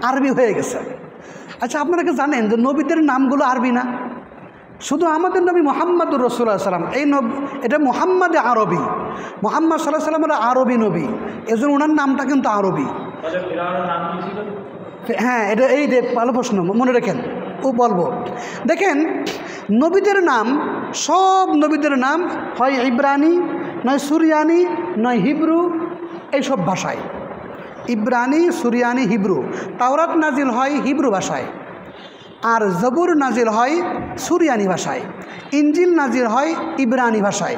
আরবি হয়ে গেছে। আচ্ছা, আপনারা কি জানেন যে নবীদের নামগুলো আরবি না? শুধু আমাদের নবী মুহাম্মদুর রাসূলুল্লাহ সাল্লাম, এই এটা মুহাম্মাদে আরবি, মুহাম্মদ সাল্লাল্লাহু আলাইহি ওয়াসাল্লাম আরবি নবী, এজন্য ওনার নামটা কিন্তু আরবি। হ্যাঁ, এটা এই যে ভালো প্রশ্ন, মনে রাখেন, ও বলবো। দেখেন, নবীদের নাম, সব নবীদের নাম হয় ইব্রানি, নয় সুরিয়ানি, নয় হিব্রু, এইসব ভাষায়। ইব্রানি, সুরিয়ানি, হিব্রু। তাওরাত নাজিল হয় হিব্রু ভাষায়, আর জবুর নাজিল হয় সুরিয়ানি ভাষায়, ইঞ্জিল নাজিল হয় ইব্রানি ভাষায়।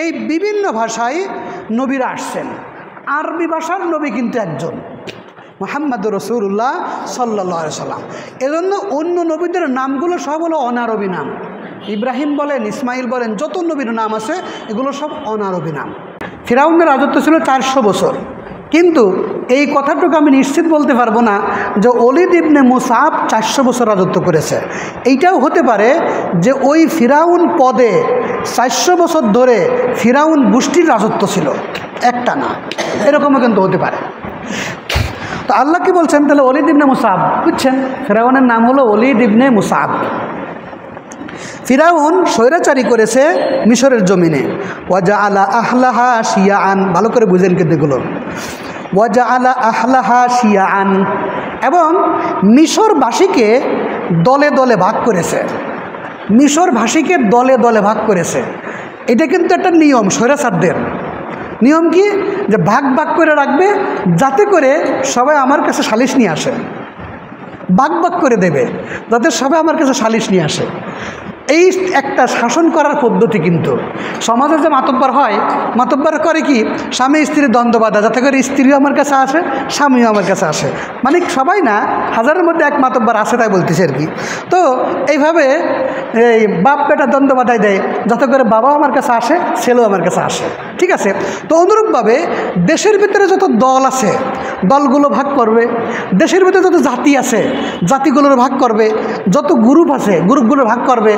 এই বিভিন্ন ভাষায় নবীরা আসছেন। আরবি ভাষার নবী কিন্তু একজন, মুহাম্মদুর রাসূলুল্লাহ সাল্লাল্লাহু আলাইহি সাল্লাম। এজন্য অন্য নবীদের নামগুলো সব হলো অনারবি নাম। ইব্রাহিম বলেন, ইসমাইল বলেন, যত নবীর নাম আছে এগুলো সব অনারবি নাম। ফিরাউনের রাজত্ব ছিল 400 বছর, কিন্তু এই কথাটুকু আমি নিশ্চিত বলতে পারবো না যে ওলীদ ইবনে মুসআব 400 বছর রাজত্ব করেছে। এইটাও হতে পারে যে ওই ফিরাউন পদে 400 বছর ধরে ফিরাউন গোষ্ঠীর রাজত্ব ছিল, একটা না, এরকমও কিন্তু হতে পারে। তো আল্লাহ কি বলছেন তাহলে? ওলীদ ইবনে মুসআব, বুঝছেন, ফিরাউনের নাম হলো ওলীদ ইবনে মুসআব। ফিরাউন স্বৈরাচারী করেছে মিশরের জমিনে। ওয়াজআলা আহলাহা শিয়াআন, ভালো করে বুঝেন কিন্তু এগুলো। ওয়াজআলা আহলাহা শিয়াআন, এবং মিশরবাসীকে দলে দলে ভাগ করেছে। মিশরবাসীকে দলে দলে ভাগ করেছে। এটা কিন্তু একটা নিয়ম স্বৈরাচারদের। নিয়ম কি? যে ভাগ ভাগ করে রাখবে, যাতে করে সবাই আমার কাছে সালিশ নিয়ে আসে। ভাগ ভাগ করে দেবে যাতে সবাই আমার কাছে সালিশ নিয়ে আসে। এই একটা শাসন করার পদ্ধতি। কিন্তু সমাজে যে মাতব্বর হয়, মাতব্বর করে কি, স্বামী স্ত্রীর দ্বন্দ্ব বাঁধা, যাতে করে স্ত্রীও আমার কাছে আসে, স্বামীও আমার কাছে আসে। মানে সবাই না, হাজারের মধ্যে এক মাতব্বর আছে, তাই বলতেছে আর কি। তো এইভাবে এই বাপ বেটা দ্বন্দ্ব বাঁধাই দেয়, যাতে করে বাবাও আমার কাছে আসে, ছেলেও আমার কাছে আসে। ঠিক আছে? তো অনুরূপভাবে দেশের ভিতরে যত দল আছে, দলগুলো ভাগ করবে। দেশের ভিতরে যত জাতি আছে, জাতিগুলোর ভাগ করবে। যত গ্রুপ আছে, গ্রুপগুলো ভাগ করবে,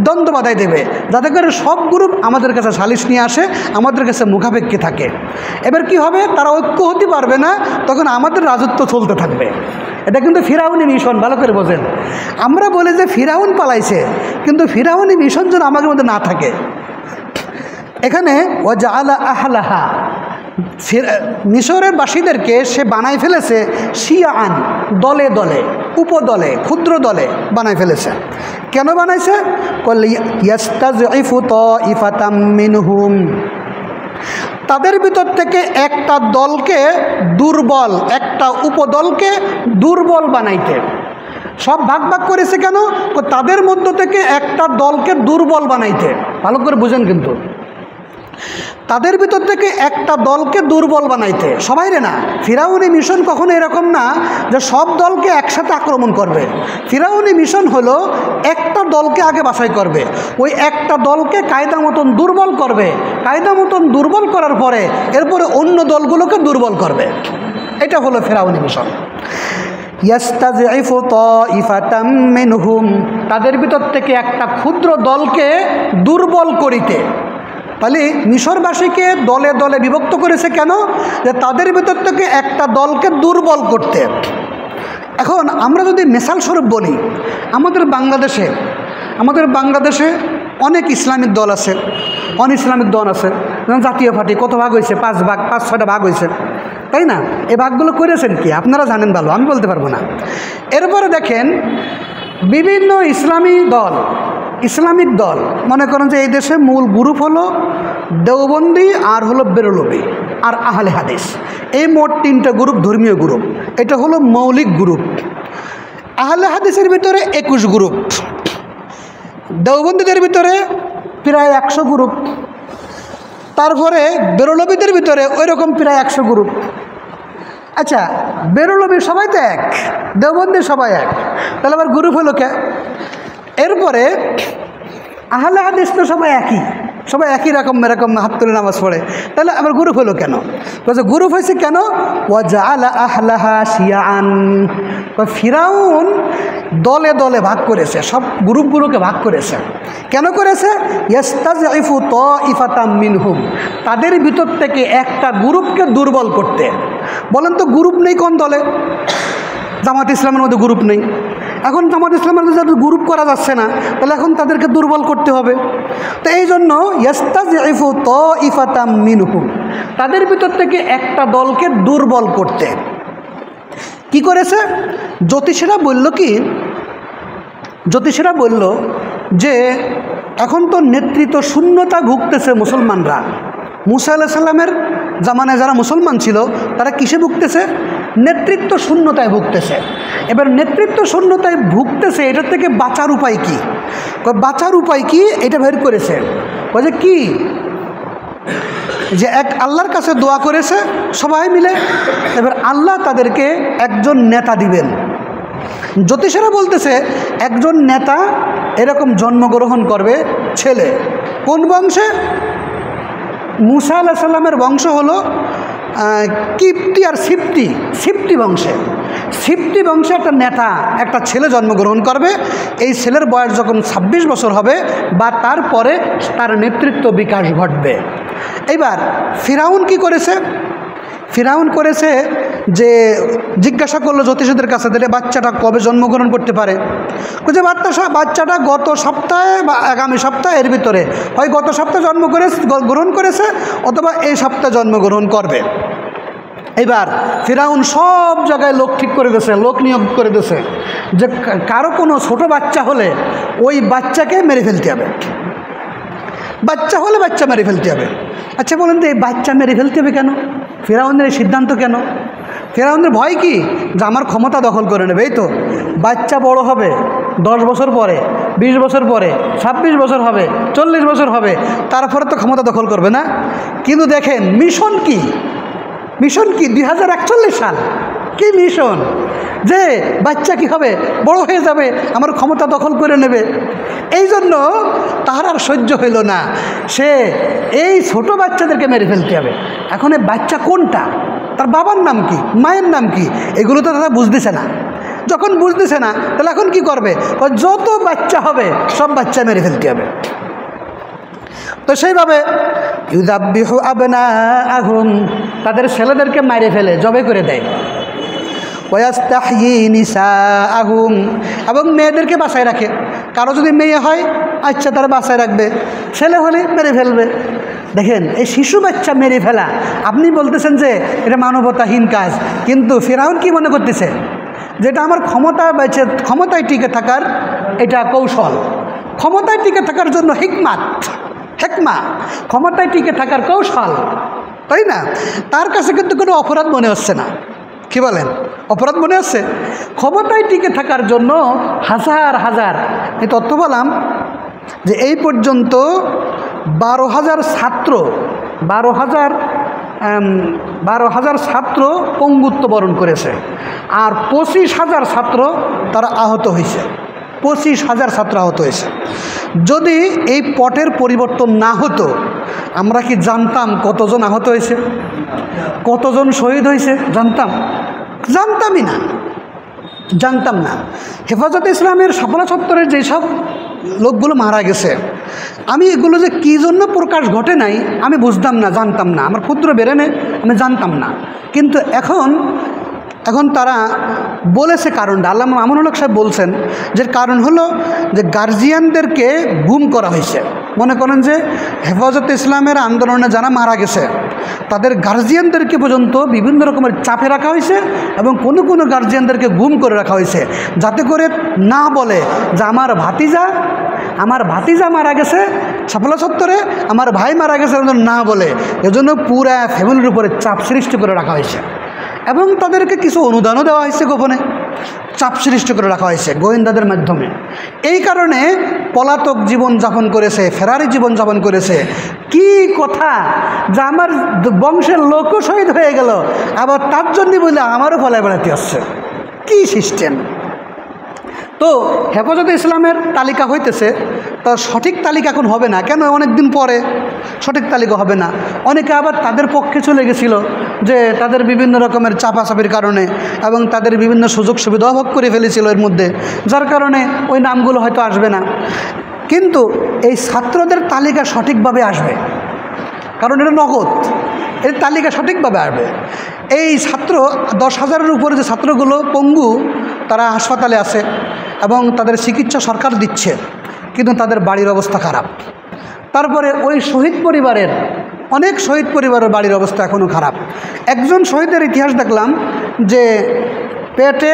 দ্বন্দ্ব বাধাই দেবে, যাতে করে সব গ্রুপ আমাদের কাছে সালিশ নিয়ে আসে, আমাদের কাছে মুখাপেক্ষী থাকে। এবার কি হবে? তারা ঐক্য হতে পারবে না, তখন আমাদের রাজত্ব চলতে থাকবে। এটা কিন্তু ফিরাউনি মিশন, ভালো করে বোঝেন। আমরা বলি যে ফিরাউন পালাইছে, কিন্তু ফিরাউনি মিশন যেন আমাদের মধ্যে না থাকে। এখানে ওয়াজআলা আহলাহা, মিশরের বাসীদেরকে সে বানাই ফেলেছে শিয়াআন, দলে দলে, উপদলে, ক্ষুদ্র দলে বানাই ফেলেছে। কেন বানাইছে? ইয়াস্তাযইফু তাইফাতাম মিনহুম, তাদের ভিতর থেকে একটা দলকে দুর্বল, একটা উপদলকে দুর্বল বানাইতে। সব ভাগ ভাগ করেছে কেন? তাদের মধ্য থেকে একটা দলকে দুর্বল বানাইতে। ভালো করে বুঝেন কিন্তু, তাদের ভিতর থেকে একটা দলকে দুর্বল বানাইতে, সবাইরে না। ফিরাউনি মিশন কখনো এরকম না যে সব দলকে একসাথে আক্রমণ করবে। ফিরাউনি মিশন হলো একটা দলকে আগে বাছাই করবে, ওই একটা দলকে কায়দা মতন দুর্বল করবে, কায়দা মতন দুর্বল করার পরে এরপরে অন্য দলগুলোকে দুর্বল করবে। এটা হলো ফিরাউনি মিশন। ইয়াস্তাযইফু তাইফাতাম মিনহুম, তাদের ভিতর থেকে একটা ক্ষুদ্র দলকে দুর্বল করিতে। তাহলে মিশরবাসীকে দলে দলে বিভক্ত করেছে কেন? যে তাদের ভিতর থেকে একটা দলকে দুর্বল করতে। এখন আমরা যদি মিসাল স্বরূপ বলি, আমাদের বাংলাদেশে অনেক ইসলামিক দল আছে, অন ইসলামিক দল আছে। যেমন জাতীয় পার্টি কত ভাগ হয়েছে? 5 ভাগ, 5-6টা ভাগ হয়েছে, তাই না? এই ভাগগুলো করেছেন কি আপনারা জানেন ভালো, আমি বলতে পারবো না। এরপরে দেখেন বিভিন্ন ইসলামিক দল, মনে করেন যে এই দেশে মূল গ্রুপ হলো দেওবন্দি, আর হলো বেরলভী, আর আহলে হাদিস। এই মোট 3টা গ্রুপ, ধর্মীয় গ্রুপ। এটা হলো মৌলিক গ্রুপ। আহলে হাদিসের ভিতরে 21 গ্রুপ, দেওবন্দীদের ভিতরে প্রায় 100 গ্রুপ, তারপরে বেরলভীদের ভিতরে ওই রকম প্রায় 100 গ্রুপ। আচ্ছা, বেরলভী সবাই তো এক, দেওবন্দি সবাই এক, তাহলে আবার গ্রুপ হলো কে? এরপরে আহলে হাদিস তো সবাই একই রকম, এরকম হাত তুলে নামাজ পড়ে, তাহলে আবার গ্রুপ হলো কেন? বলছে গ্রুপ হয়েছে কেন? ওয়াজআলা আহলাহা শিয়াআন, ফিরাউন দলে দলে ভাগ করেছে, সব গ্রুপগুলোকে ভাগ করেছে। কেন করেছে? ইয়াস্তাযইফু তাইফাতাম মিনহুম, তাদের ভিতর থেকে একটা গ্রুপকে দুর্বল করতে। বলেন তো গ্রুপ নেই কোন দলে? জামাত ইসলামের মধ্যে গ্রুপ নেই। এখন জামাত ইসলামের মধ্যে যাদের গ্রুপ করা যাচ্ছে না, তাহলে এখন তাদেরকে দুর্বল করতে হবে। তো এই জন্য ইয়াস্তাযইফু তাইফাতাম মিনহুম, তাদের ভিতর থেকে একটা দলকে দুর্বল করতে কি করেছে? জ্যোতিষীরা বলল যে এখন তো নেতৃত্ব শূন্যতা ভুগতেছে মুসলমানরা। মুসা আলাইহিস সালামের জামানায় যারা মুসলমান ছিল তারা কিসে ভুগতেছে? নেতৃত্ব শূন্যতায় ভুগতেছে। এবার নেতৃত্ব শূন্যতায় ভুগতেছে, এটার থেকে বাঁচার উপায় কি? বাঁচার উপায় কি এটা বের করেছে। যে কি? যে এক আল্লাহর কাছে দোয়া করেছে সবাই মিলে, এবার আল্লাহ তাদেরকে একজন নেতা দিবেন। জ্যোতিষেরা বলতেছে একজন নেতা এরকম জন্মগ্রহণ করবে ছেলে। কোন বংশে? মুসা আলাইহিস সালামের বংশ হলো কিপ্তি আর সিপ্তি বংশে। সিপ্তি বংশে একটা নেতা, একটা ছেলে জন্মগ্রহণ করবে। এই ছেলের বয়স যখন 26 বছর হবে বা তারপরে তার নেতৃত্ব বিকাশ ঘটবে। এইবার ফিরাউন কি করেছে? ফিরাউন করেছে যে জিজ্ঞাসা করলো জ্যোতিষীদের কাছে, যে বাচ্চাটা কবে জন্মগ্রহণ করতে পারে? যে বাচ্চাটা গত সপ্তাহে বা আগামী সপ্তাহে এর ভিতরে, হয় গত সপ্তাহে গ্রহণ করেছে অথবা এই সপ্তাহে জন্মগ্রহণ করবে। এবার ফিরাউন সব জায়গায় লোক ঠিক করে দিয়েছে, লোক নিয়োগ করে দিয়েছে যে কারো কোনো ছোট বাচ্চা হলে ওই বাচ্চাকে মেরে ফেলতে হবে। বাচ্চা হলে বাচ্চা মেরে ফেলতে হবে। আচ্ছা বলেন তো এই বাচ্চা মেরে ফেলতে হবে কেন? ফিরাউনের এই সিদ্ধান্ত কেন? ফিরাউনের ভয় কি? যে আমার ক্ষমতা দখল করে নেবে। এই তো বাচ্চা বড় হবে 10 বছর পরে, 20 বছর পরে, 26 বছর হবে, 40 বছর হবে, তারপরে তো ক্ষমতা দখল করবে না? কিন্তু দেখেন মিশন কি? 2041 সাল, কি মিশন? যে বাচ্চা কি হবে? বড় হয়ে যাবে, আমার ক্ষমতা দখল করে নেবে। এই জন্য তার আর সহ্য হইল না, সে এই ছোট বাচ্চাদেরকে মেরে ফেলতে হবে। এখন এই বাচ্চা কোনটা, তার বাবার নাম কি, মায়ের নাম কি, এগুলো তো তারা বুঝতেছে না। যখন বুঝতেছে না তাহলে এখন কি করবে? যত বাচ্চা হবে সব বাচ্চা মেরে ফেলতে হবে। তো সেইভাবে ইউযাব্বিহু আবনাআহুম, তাদের ছেলেদেরকে মারে ফেলে, জবে করে দেয়। ওয়াস্তাহয়ি নিসাআহুম, এবং মেয়েদেরকে বাঁচায় রাখে। কারো যদি মেয়ে হয় আচ্ছা তারা বাঁচায় রাখবে, ছেলে হলে মেরে ফেলবে। দেখেন এই শিশু বাচ্চা মেরে ফেলা, আপনি বলতেছেন যে এটা মানবতাহীন কাজ, কিন্তু ফিরাউন কি মনে করতেছে? যেটা আমার ক্ষমতায় টিকে থাকার এটা কৌশল, ক্ষমতায় টিকে থাকার জন্য হেকমা, ক্ষমতায় টিকে থাকার কৌশল, তাই না? তার কাছে কিন্তু কোনো অপরাধ মনে হচ্ছে না। কি বলেন? অপরাধ মনে হচ্ছে? ক্ষমতায় টিকে থাকার জন্য হাজার হাজার, এই তথ্য বললাম যে এই পর্যন্ত 12,000 ছাত্র পঙ্গুত্ব বরণ করেছে, আর 25,000 ছাত্র তারা আহত হয়েছে। 25,000 ছাত্র আহত হয়েছে। যদি এই পটের পরিবর্তন না হতো, আমরা কি জানতাম কতজন আহত হয়েছে, কতজন শহীদ হয়েছে? জানতামই না, জানতাম না। হেফাজতে ইসলামের শাপলা চত্বরের যেসব লোকগুলো মারা গেছে, আমি এগুলো যে কী জন্য প্রকাশ ঘটে নাই আমি বুঝতাম না, জানতাম না, আমার ক্ষুদ্র বেরেনে আমি জানতাম না। কিন্তু এখন তারা বলেছে কারণটা। আল্লামা মামুনুল হক সাহেব বলছেন যে কারণ হলো যে গার্জিয়ানদেরকে গুম করা হয়েছে। মনে করেন যে হেফাজতে ইসলামের আন্দোলনে যারা মারা গেছে তাদের গার্জিয়ানদেরকে পর্যন্ত বিভিন্ন রকমের চাপে রাখা হয়েছে, এবং কোনো গার্জিয়ানদেরকে গুম করে রাখা হয়েছে, যাতে করে না বলে যে আমার ভাতিজা মারা গেছে শাপলা চত্বরে, আমার ভাই মারা গেছে, না বলে। এজন্য পুরা ফ্যামিলির উপরে চাপ সৃষ্টি করে রাখা হয়েছে, এবং তাদেরকে কিছু অনুদানও দেওয়া হয়েছে, গোপনে চাপ সৃষ্টি করে রাখা হয়েছে গোয়েন্দাদের মাধ্যমে। এই কারণে পলাতক জীবনযাপন করেছে, ফেরারি জীবনযাপন করেছে। কি কথা যে আমার বংশের লোকও শহীদ হয়ে গেল, আবার তার জন্যই বলে আমারও ফলায় বেড়াতে আসছে। কি সিস্টেম! তো হেফাজতে ইসলামের তালিকা হইতেছে, তার সঠিক তালিকা এখন হবে না। কেন? অনেক দিন পরে সঠিক তালিকা হবে না। অনেকে আবার তাদের পক্ষে চলে গেছিল, যে তাদের বিভিন্ন রকমের চাপাচাপির কারণে এবং তাদের বিভিন্ন সুযোগ সুবিধা ভোগ করে ফেলেছিল এর মধ্যে, যার কারণে ওই নামগুলো হয়তো আসবে না। কিন্তু এই ছাত্রদের তালিকা সঠিকভাবে আসবে, কারণ এটা নগদ, এর তালিকা সঠিকভাবে আসবে। এই ছাত্র 10,000-এর উপরে যে ছাত্রগুলো পঙ্গু, তারা হাসপাতালে আছে এবং তাদের চিকিৎসা সরকার দিচ্ছে, কিন্তু তাদের বাড়ির অবস্থা খারাপ। তারপরে ওই শহীদ পরিবারের, অনেক শহীদ পরিবারের বাড়ির অবস্থা এখনও খারাপ। একজন শহীদের ইতিহাস দেখলাম যে পেটে,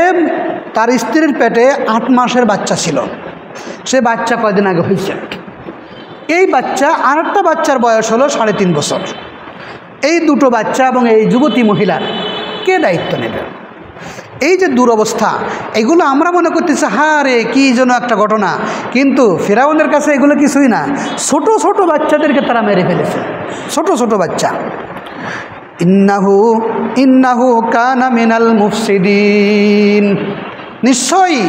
তার স্ত্রীর পেটে 8 মাসের বাচ্চা ছিল, সে বাচ্চা কয়দিন আগে হয়েছে। এই বাচ্চা, আরেকটা বাচ্চার বয়স হলো 3.5 বছর। এই দুটো বাচ্চা এবং এই যুবতী মহিলার কে দায়িত্ব নেবে? এই যে দুরবস্থা, এগুলো আমরা মনে করতেছি হারে কি যেন একটা ঘটনা, কিন্তু ফিরাউনের কাছে এগুলো কিছুই না। ছোট ছোট বাচ্চাদেরকে তারা মেরে ফেলেছে, ছোট ছোট বাচ্চা। ইন্নাহু কানা মিনাল মুফসিদিন, নিশ্চয়ই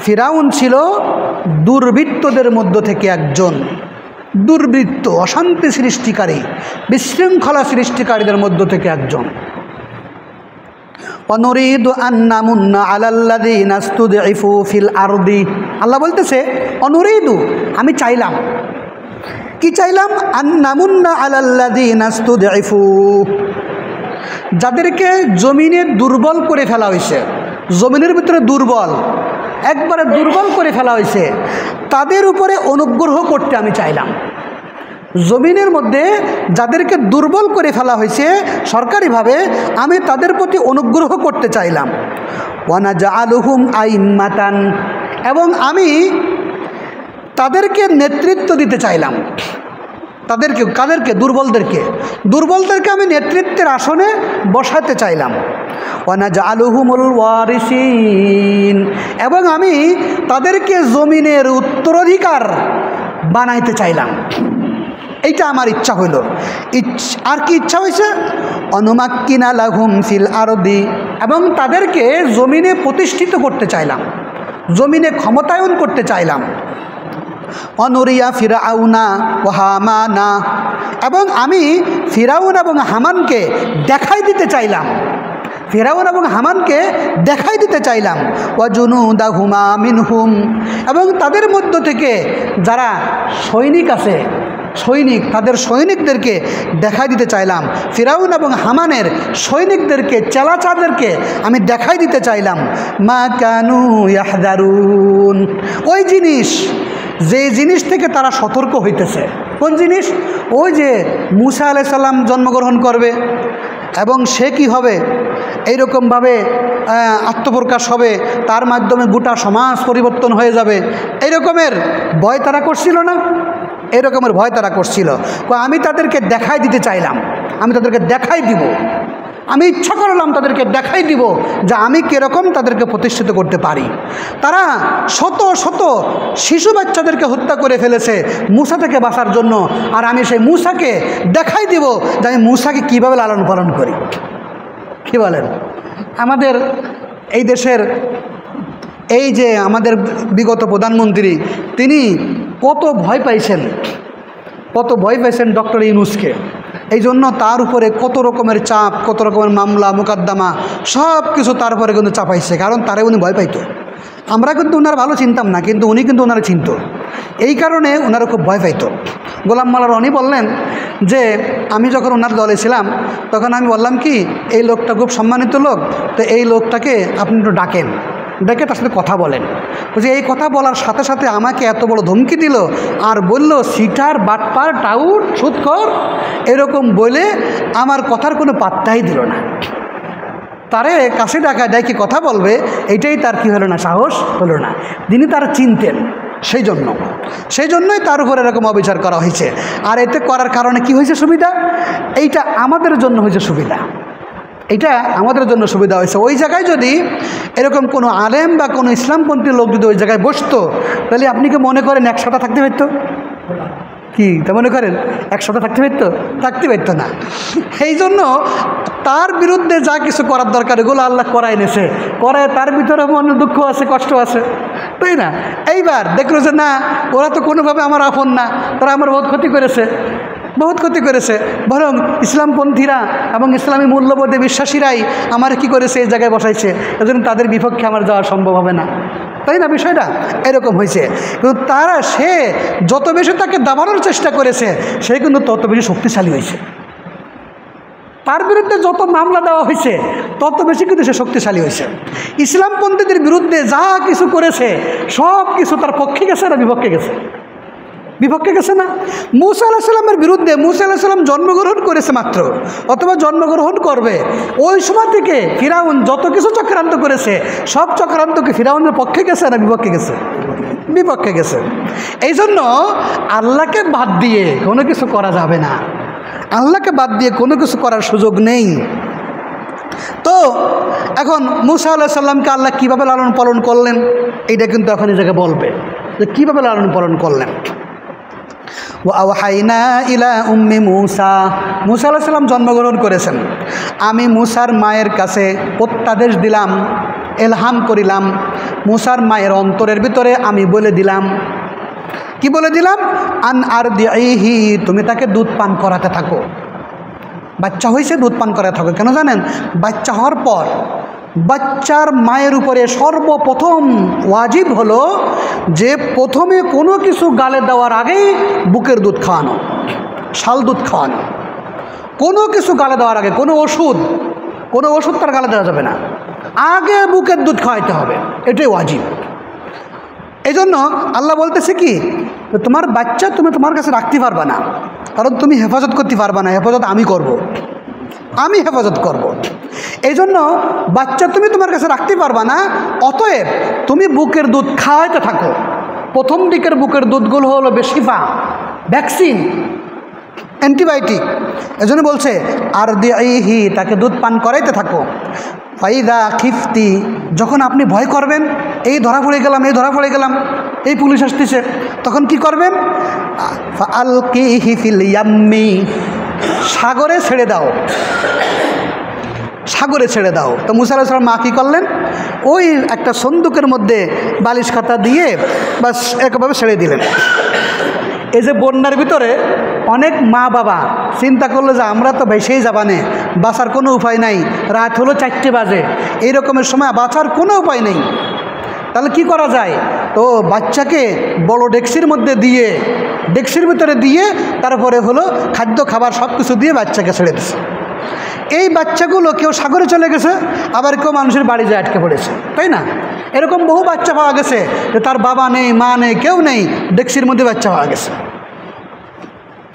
ফিরাউন ছিল দুর্বৃত্তদের মধ্য থেকে একজন। দুর্বৃত্ত, অশান্তি সৃষ্টিকারী, বিশৃঙ্খলা সৃষ্টিকারীদের মধ্য থেকে একজন। অনুরিদু আন নামুন্না আলাল্লাযীনা ইসতুদঈফু ফিল আরদি, আল্লাহ বলতেছে অনুরিদু, আমি চাইলাম। কি চাইলাম? আন নামুন্না আলাল্লাযীনা ইসতুদঈফু, যাদেরকে জমিনে দুর্বল করে ফেলা হয়েছে, জমিনের ভিতরে দুর্বল, একবারে দুর্বল করে ফেলা হয়েছে, তাদের উপরে অনুগ্রহ করতে আমি চাইলাম। জমিনের মধ্যে যাদেরকে দুর্বল করে ফেলা হয়েছে সরকারিভাবে, আমি তাদের প্রতি অনুগ্রহ করতে চাইলাম। ওয়ানাজআলুহুম আইম্মাতান, এবং আমি তাদেরকে নেতৃত্ব দিতে চাইলাম। তাদেরকে, কাদেরকে? দুর্বলদেরকে আমি নেতৃত্বের আসনে বসাতে চাইলাম। ওয়ানাজআলুহুমুল ওয়ারিসিন, এবং আমি তাদেরকে জমিনের উত্তরাধিকার বানাইতে চাইলাম। এইটা আমার ইচ্ছা হইল। আর কি ইচ্ছা হয়েছে? অনুমাক্কিনা লাহুম ফিল আরদি, এবং তাদেরকে জমিনে প্রতিষ্ঠিত করতে চাইলাম, জমিনে ক্ষমতায়ন করতে চাইলাম। অনুরিয়া ফিরাউনা ও হামানা, এবং আমি ফিরাউন এবং হামানকে দেখাই দিতে চাইলাম, ফিরাউন এবং হামানকে দেখাই দিতে চাইলাম। ওয়াজুনুদাহুমা মিনহুম, এবং তাদের মধ্য থেকে যারা সৈনিক আছে, তাদের সৈনিকদেরকে দেখাই দিতে চাইলাম। ফিরাউন এবং হামানের সৈনিকদেরকে, চেলাচাদেরকে আমি দেখাই দিতে চাইলাম। মা কানু ইয়াহদারুন, ওই জিনিস, যে জিনিস থেকে তারা সতর্ক হইতেছে। কোন জিনিস? ওই যে মূসা আলাইহিস সালাম জন্মগ্রহণ করবে এবং সে কি হবে, এইরকমভাবে আত্মপ্রকাশ হবে, তার মাধ্যমে গোটা সমাজ পরিবর্তন হয়ে যাবে, এই রকমের ভয় তারা করছিল না? এই রকমের ভয় তারা করছিল। আমি তাদেরকে দেখাই দিতে চাইলাম, আমি তাদেরকে দেখাই দিব, আমি ইচ্ছা করলাম তাদেরকে দেখাই দিব যে আমি কীরকম তাদেরকে প্রতিষ্ঠিত করতে পারি। তারা শত শত শিশু বাচ্চাদেরকে হত্যা করে ফেলেছে মূসা থেকে বাঁচার জন্য, আর আমি সেই মূসাকে দেখাই দিব যে আমি মূসাকে কীভাবে লালন পালন করি। কী বলেন? আমাদের এই দেশের এই যে আমাদের বিগত প্রধানমন্ত্রী, তিনি কত ভয় পাইছেন ডক্টর ইউনূসকে। এই জন্য তার উপরে কত রকমের চাপ, কত রকমের মামলা মোকদ্দমা সব কিছু তার উপরে কিন্তু চাপাইছে, কারণ তারে উনি ভয় পাইতো। আমরা কিন্তু ওনার ভালো চিনতাম না, কিন্তু উনি কিন্তু ওনারা চিনত, এই কারণে ওনারা খুব ভয় পাইতো। গোলাম মাওলা রনি বললেন যে আমি যখন ওনার দলে ছিলাম তখন আমি বললাম কি, এই লোকটা খুব সম্মানিত লোক, তো এই লোকটাকে আপনি একটু ডাকেন, ডেকে তার সাথে কথা বলেন। বলছি এই কথা বলার সাথে সাথে আমাকে এত বড় ধমকি দিল, আর বলল সিটার, বাটপার, টাউট, সুদখোর, এরকম বলে আমার কথার কোনো পাত্তাই দিল না। তারে কাছে ডাকি কথা বলবে, এইটাই তার কি হলো না, সাহস হলো না। তিনি তার চিনতেন, সেই জন্যই তার উপর এরকম অবিচার করা হয়েছে। আর এতে করার কারণে কি হয়েছে সুবিধা? এইটা আমাদের জন্য হয়েছে সুবিধা, এটা আমাদের জন্য সুবিধা হয়েছে। ওই জায়গায় যদি এরকম কোনো আলেম বা কোনো ইসলামপন্থী লোক যদি ওই জায়গায় বসতো, তাহলে আপনি কি মনে করেন 100টা থাকতে পারত? কি তা মনে করেন 100টা থাকতে পারত না। এই জন্য তার বিরুদ্ধে যা কিছু করার দরকার এগুলো আল্লাহ করাই এনেছে, করায় তার ভিতরে মনে দুঃখ আছে, কষ্ট আছে, তাই না? এইবার দেখলো যে না, ওরা তো কোনোভাবে আমার আপন না, তারা আমার বহুত ক্ষতি করেছে, বরং ইসলামপন্থীরা এবং ইসলামী মূল্যবোধে বিশ্বাসীরাই আমার কি করেছে, এই জায়গায় বসাইছে, এজন্য তাদের বিপক্ষে আমার যাওয়া সম্ভব হবে না, তাই না? বিষয়টা এরকম হয়েছে। কিন্তু সে যত বেশি তাকে দাবানোর চেষ্টা করেছে, সে কিন্তু তত বেশি শক্তিশালী হয়েছে। তার বিরুদ্ধে যত মামলা দেওয়া হয়েছে তত বেশি কিন্তু সে শক্তিশালী হয়েছে। ইসলামপন্থীদের বিরুদ্ধে যা কিছু করেছে সব কিছু তার পক্ষে গেছে না বিপক্ষে গেছে? বিপক্ষে গেছে না? মূসা আলাইহিস সালামের বিরুদ্ধে, মূসা আলাইহিস সালাম জন্মগ্রহণ করেছে মাত্র, অথবা জন্মগ্রহণ করবে, ওই সময় থেকে ফিরাউন যত কিছু চক্রান্ত করেছে সব চক্রান্তকে ফিরাউনের পক্ষে গেছে না বিপক্ষে গেছে? বিপক্ষে গেছে। এই জন্য আল্লাহকে বাদ দিয়ে কোনো কিছু করা যাবে না, আল্লাহকে বাদ দিয়ে কোনো কিছু করার সুযোগ নেই। তো এখন মূসা আলাইহিস সালামকে আল্লাহ কীভাবে লালন পালন করলেন এইটা কিন্তু এখন এই জায়গায় বলবে যে কীভাবে লালন পালন করলেন। ওয়াওহাইনা ইলা উম্মি মূসা, মূসা আলাইহিস সালাম জন্মগ্রহণ করেছেন, আমি মূসার মায়ের কাছে প্রত্যাদেশ দিলাম, এলহাম করিলাম, মূসার মায়ের অন্তরের ভিতরে আমি বলে দিলাম, কি বলে দিলাম? আন আরদিহি, তুমি তাকে দুধ পান করাতে থাকো। বাচ্চা হয়েছে, দুধ পান করাতে থাকো। কেন জানেন? বাচ্চা হওয়ার পর বাচ্চার মায়ের উপরে সর্বপ্রথম ওয়াজিব হলো যে প্রথমে কোনো কিছু গালে দেওয়ার আগেই বুকের দুধ খাওয়ানো, শাল দুধ খাওয়ানো। কোনো কিছু গালে দেওয়ার আগে কোনো ওষুধ তার গালে দেওয়া যাবে না, আগে বুকের দুধ খাওয়াইতে হবে, এটাই ওয়াজিব। এই জন্য আল্লাহ বলতেছে কি, তোমার বাচ্চা তুমি তোমার কাছে রাখতে পারবা না, কারণ তুমি হেফাজত করতে পারবা না, হেফাজত আমি করব, আমি হেফাজত করব। এই জন্য বাচ্চা তুমি তোমার কাছে রাখতে পারবা না, অতএব তুমি বুকের দুধ খাওয়াইতে থাকো। প্রথম দিকের বুকের দুধগুলো হলো শিফা, ভ্যাকসিন, অ্যান্টিবায়োটিক। এজন্য বলছে আর দিহি, তাকে দুধ পান করাইতে থাকো। ফাইদা খিফতি, যখন আপনি ভয় করবেন, এই ধরা পড়ে গেলাম, এই ধরা পড়ে গেলাম, এই পুলিশ আসতেছে, তখন কি করবেন? ফাআলকিহি ফিল ইয়াম্মি, সাগরে ছেড়ে দাও, সাগরে ছেড়ে দাও। তো মূসা আলাইহিস সালাম মা কী করলেন? ওই একটা সন্দুকের মধ্যে বালিশ খাতা দিয়ে বাস একভাবে ছেড়ে দিলেন। এই যে বন্যার ভিতরে অনেক মা বাবা চিন্তা করলো যে আমরা তো ভেসেই যাবানে, বাঁচার কোনো উপায় নাই, রাত হলো 4টে বাজে, এই রকমের সময় বাঁচার কোনো উপায় নেই, তাহলে কি করা যায়? তো বাচ্চাকে বড় ডেক্সির মধ্যে দিয়ে, ডেক্সির ভিতরে দিয়ে তারপরে হলো খাদ্য খাবার সব কিছু দিয়ে বাচ্চাকে ছেড়ে দিচ্ছে। এই বাচ্চাগুলো কেউ সাগরে চলে গেছে, আবার কেউ মানুষের বাড়ি যায় আটকে পড়েছে, তাই না? এরকম বহু বাচ্চা পাওয়া গেছে যে তার বাবা নেই, মা নেই, কেউ নেই, ডেক্সির মধ্যে বাচ্চা পাওয়া গেছে।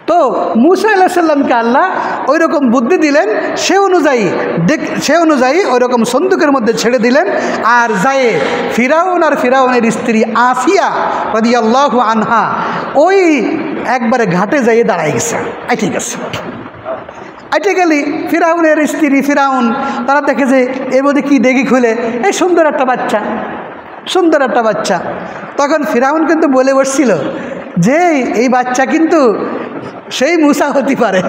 তো মূসা আলাইহিস সালামকে আল্লাহ ওই রকম বুদ্ধি দিলেন, সে অনুযায়ী ওই রকম সন্দুকের মধ্যে ছেড়ে দিলেন। আর যায় ফিরাউন আর ফিরাউনের স্ত্রী আসিয়া রাদিয়াল্লাহু আনহা ওই একবারে ঘাটে যাইয়ে দাঁড়াই গেছে। ঠিক আছে, আইটে গেলি ফিরাউনের স্ত্রী ফিরাউন, তারা দেখে যে এর মধ্যে কী দেখি খুলে, এই সুন্দর একটা বাচ্চা, সুন্দর একটা বাচ্চা। তখন ফিরাউন কিন্তু বলে বসছিল যে এই বাচ্চা কিন্তু সেই মূসা হতে পারে।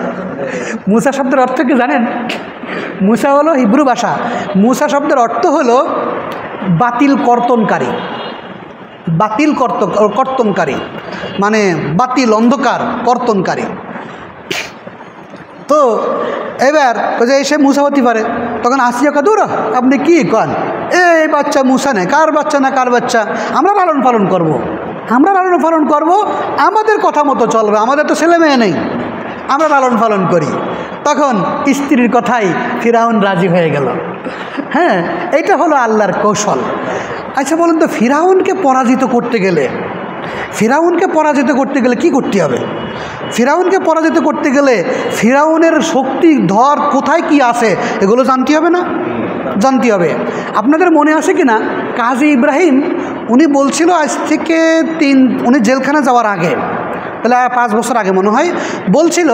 মূসা শব্দের অর্থ কি জানেন? মূসা হলো হিব্রু ভাষা, মূসা শব্দের অর্থ হলো বাতিল কর্তনকারী, বাতিল কর্তনকারী মানে বাতিল অন্ধকার কর্তনকারী। তো এবার যে সে মূসা হতে পারে, তখন আসিয়া কাদুর আপনি কি কন, এই বাচ্চা মূসা নেই, কার বাচ্চা না কার বাচ্চা, আমরা লালন পালন করব, আমরা লালন পালন করব, আমাদের কথা মতো চলবে, আমাদের তো ছেলে মেয়ে নেই, আমরা লালন পালন করি। তখন স্ত্রীর কথাই ফিরাউন রাজি হয়ে গেল। হ্যাঁ, এইটা হলো আল্লাহর কৌশল। আচ্ছা বলুন তো, ফিরাউনকে পরাজিত করতে গেলে কি করতে হবে? ফিরাউনকে পরাজিত করতে গেলে ফিরাউনের শক্তি ধর কোথায় কি আছে এগুলো জানতে হবে না? জানতে হবে। আপনাদের মনে আছে কি না, কাজী ইব্রাহিম উনি বলছিল আজ থেকে উনি জেলখানা যাওয়ার আগে, তাহলে 5 বছর আগে মনে হয়, বলছিল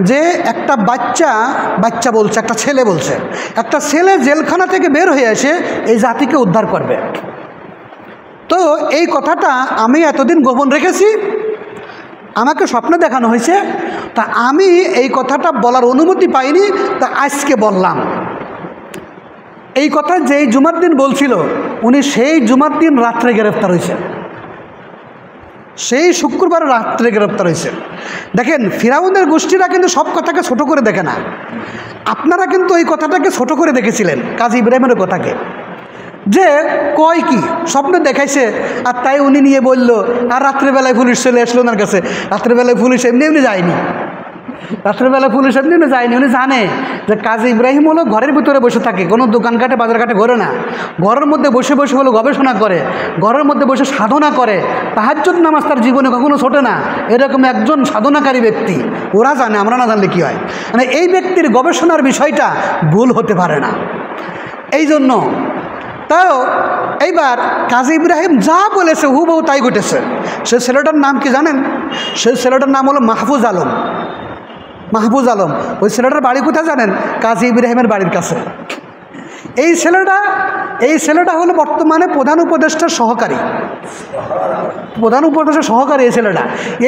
যে একটা বাচ্চা বলছে, একটা ছেলে বলছে, একটা ছেলে জেলখানা থেকে বের হয়ে এসে এই জাতিকে উদ্ধার করবে। তো এই কথাটা আমি এতদিন গোপন রেখেছি, আমাকে স্বপ্নে দেখানো হয়েছে, তা আমি এই কথাটা বলার অনুমতি পাইনি, তা আজকে বললাম। এই কথা যেই জুমার দিন বলছিল উনি সেই জুমার দিন রাত্রে গ্রেফতার হয়েছে, সেই শুক্রবার রাত্রে গ্রেফতার হয়েছে। দেখেন, ফিরাউনের গোষ্ঠীরা কিন্তু সব কথাকে ছোট করে দেখে না, আপনারা কিন্তু এই কথাটাকে ছোট করে দেখেছিলেন কাজী ইব্রাহিমের কথাকে, যে কয় কি স্বপ্নে দেখাইছে, আর তাই উনি নিয়ে বলল, আর রাত্রেবেলায় পুলিশ চলে আসলো ওনার কাছে। রাত্রেবেলায় পুলিশ এমনি যায়নি, রাত্রেবেলা পুলিশ এমনি যায়নি, উনি জানে যে কাজী ইব্রাহিম হলো ঘরের ভিতরে বসে থাকে, কোনো দোকানঘাটে বাজারঘাটে ঘোরে না, ঘরের মধ্যে বসে বসে হলো গবেষণা করে, ঘরের মধ্যে বসে সাধনা করে, তাহাজ্জুদ নামাজ তার জীবনে কখনো ছোটে না, এরকম একজন সাধনাকারী ব্যক্তি। ওরা জানে, আমরা না জানলে কী হয়। মানে এই ব্যক্তির গবেষণার বিষয়টা ভুল হতে পারে না। এই জন্য তাও এইবার কাজী ইব্রাহিম যা বলেছে হুবহু তাই ঘটেছে। সে ছেলেটার নাম কি জানেন? সেই ছেলেটার নাম হলো মাহফুজ আলম। মাহফুজ আলম, ওই ছেলেটার বাড়ি কোথায় জানেন? কাজী ইব্রাহিমের বাড়ির কাছে। এই ছেলেটা হলো বর্তমানে প্রধান উপদেষ্টার সহকারী, প্রধান উপদেষ্টার সহকারী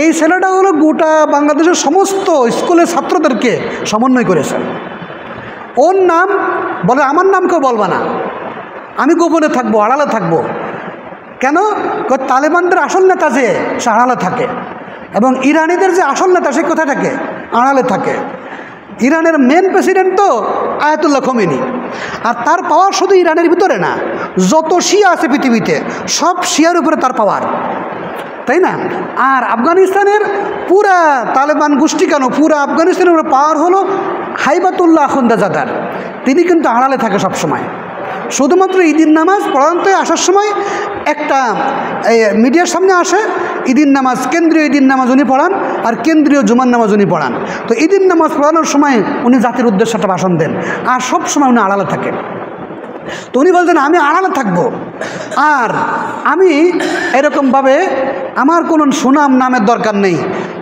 এই ছেলেটা হলো গোটা বাংলাদেশের সমস্ত স্কুলের ছাত্রদেরকে সমন্বয় করেছে। ওর নাম বলে, আমার নাম কেউ বলবা না, আমি গোপনে থাকবো, আড়ালে থাকবো। কেন? তালেবানদের আসল নেতা যে সে আড়ালে থাকে, এবং ইরানিদের যে আসল নেতা সে কোথায় থাকে? আড়ালে থাকে। ইরানের মেন প্রেসিডেন্ট তো আয়াতুল্লাহ খোমেনি, আর তার পাওয়ার শুধু ইরানের ভিতরে না, যত শিয়া আছে পৃথিবীতে সব শিয়ার উপরে তার পাওয়ার, তাই না? আর আফগানিস্তানের পুরা তালেবান গোষ্ঠী কেন, পুরা আফগানিস্তানের উপরে পাওয়ার হলো হাইবাতুল্লাহ আখুন্দাজাদার। তিনি কিন্তু আড়ালে থাকে সবসময়। শুধুমাত্র ঈদের নামাজ পড়াতে আসার সময় একটা মিডিয়ার সামনে আসে, ঈদের নামাজ, কেন্দ্রীয় ঈদের নামাজ উনি পড়ান, আর কেন্দ্রীয় জুমার নামাজ উনি পড়ান। তো ঈদের নামাজ পড়ানোর সময় উনি জাতির উদ্দেশ্যে একটা ভাষণ দেন, আর সব সময় উনি আড়ালে থাকেন। তো উনি বলছেন আমি আড়ালে থাকবো, আর আমি এরকমভাবে আমার কোনো সুনাম নামের দরকার নেই।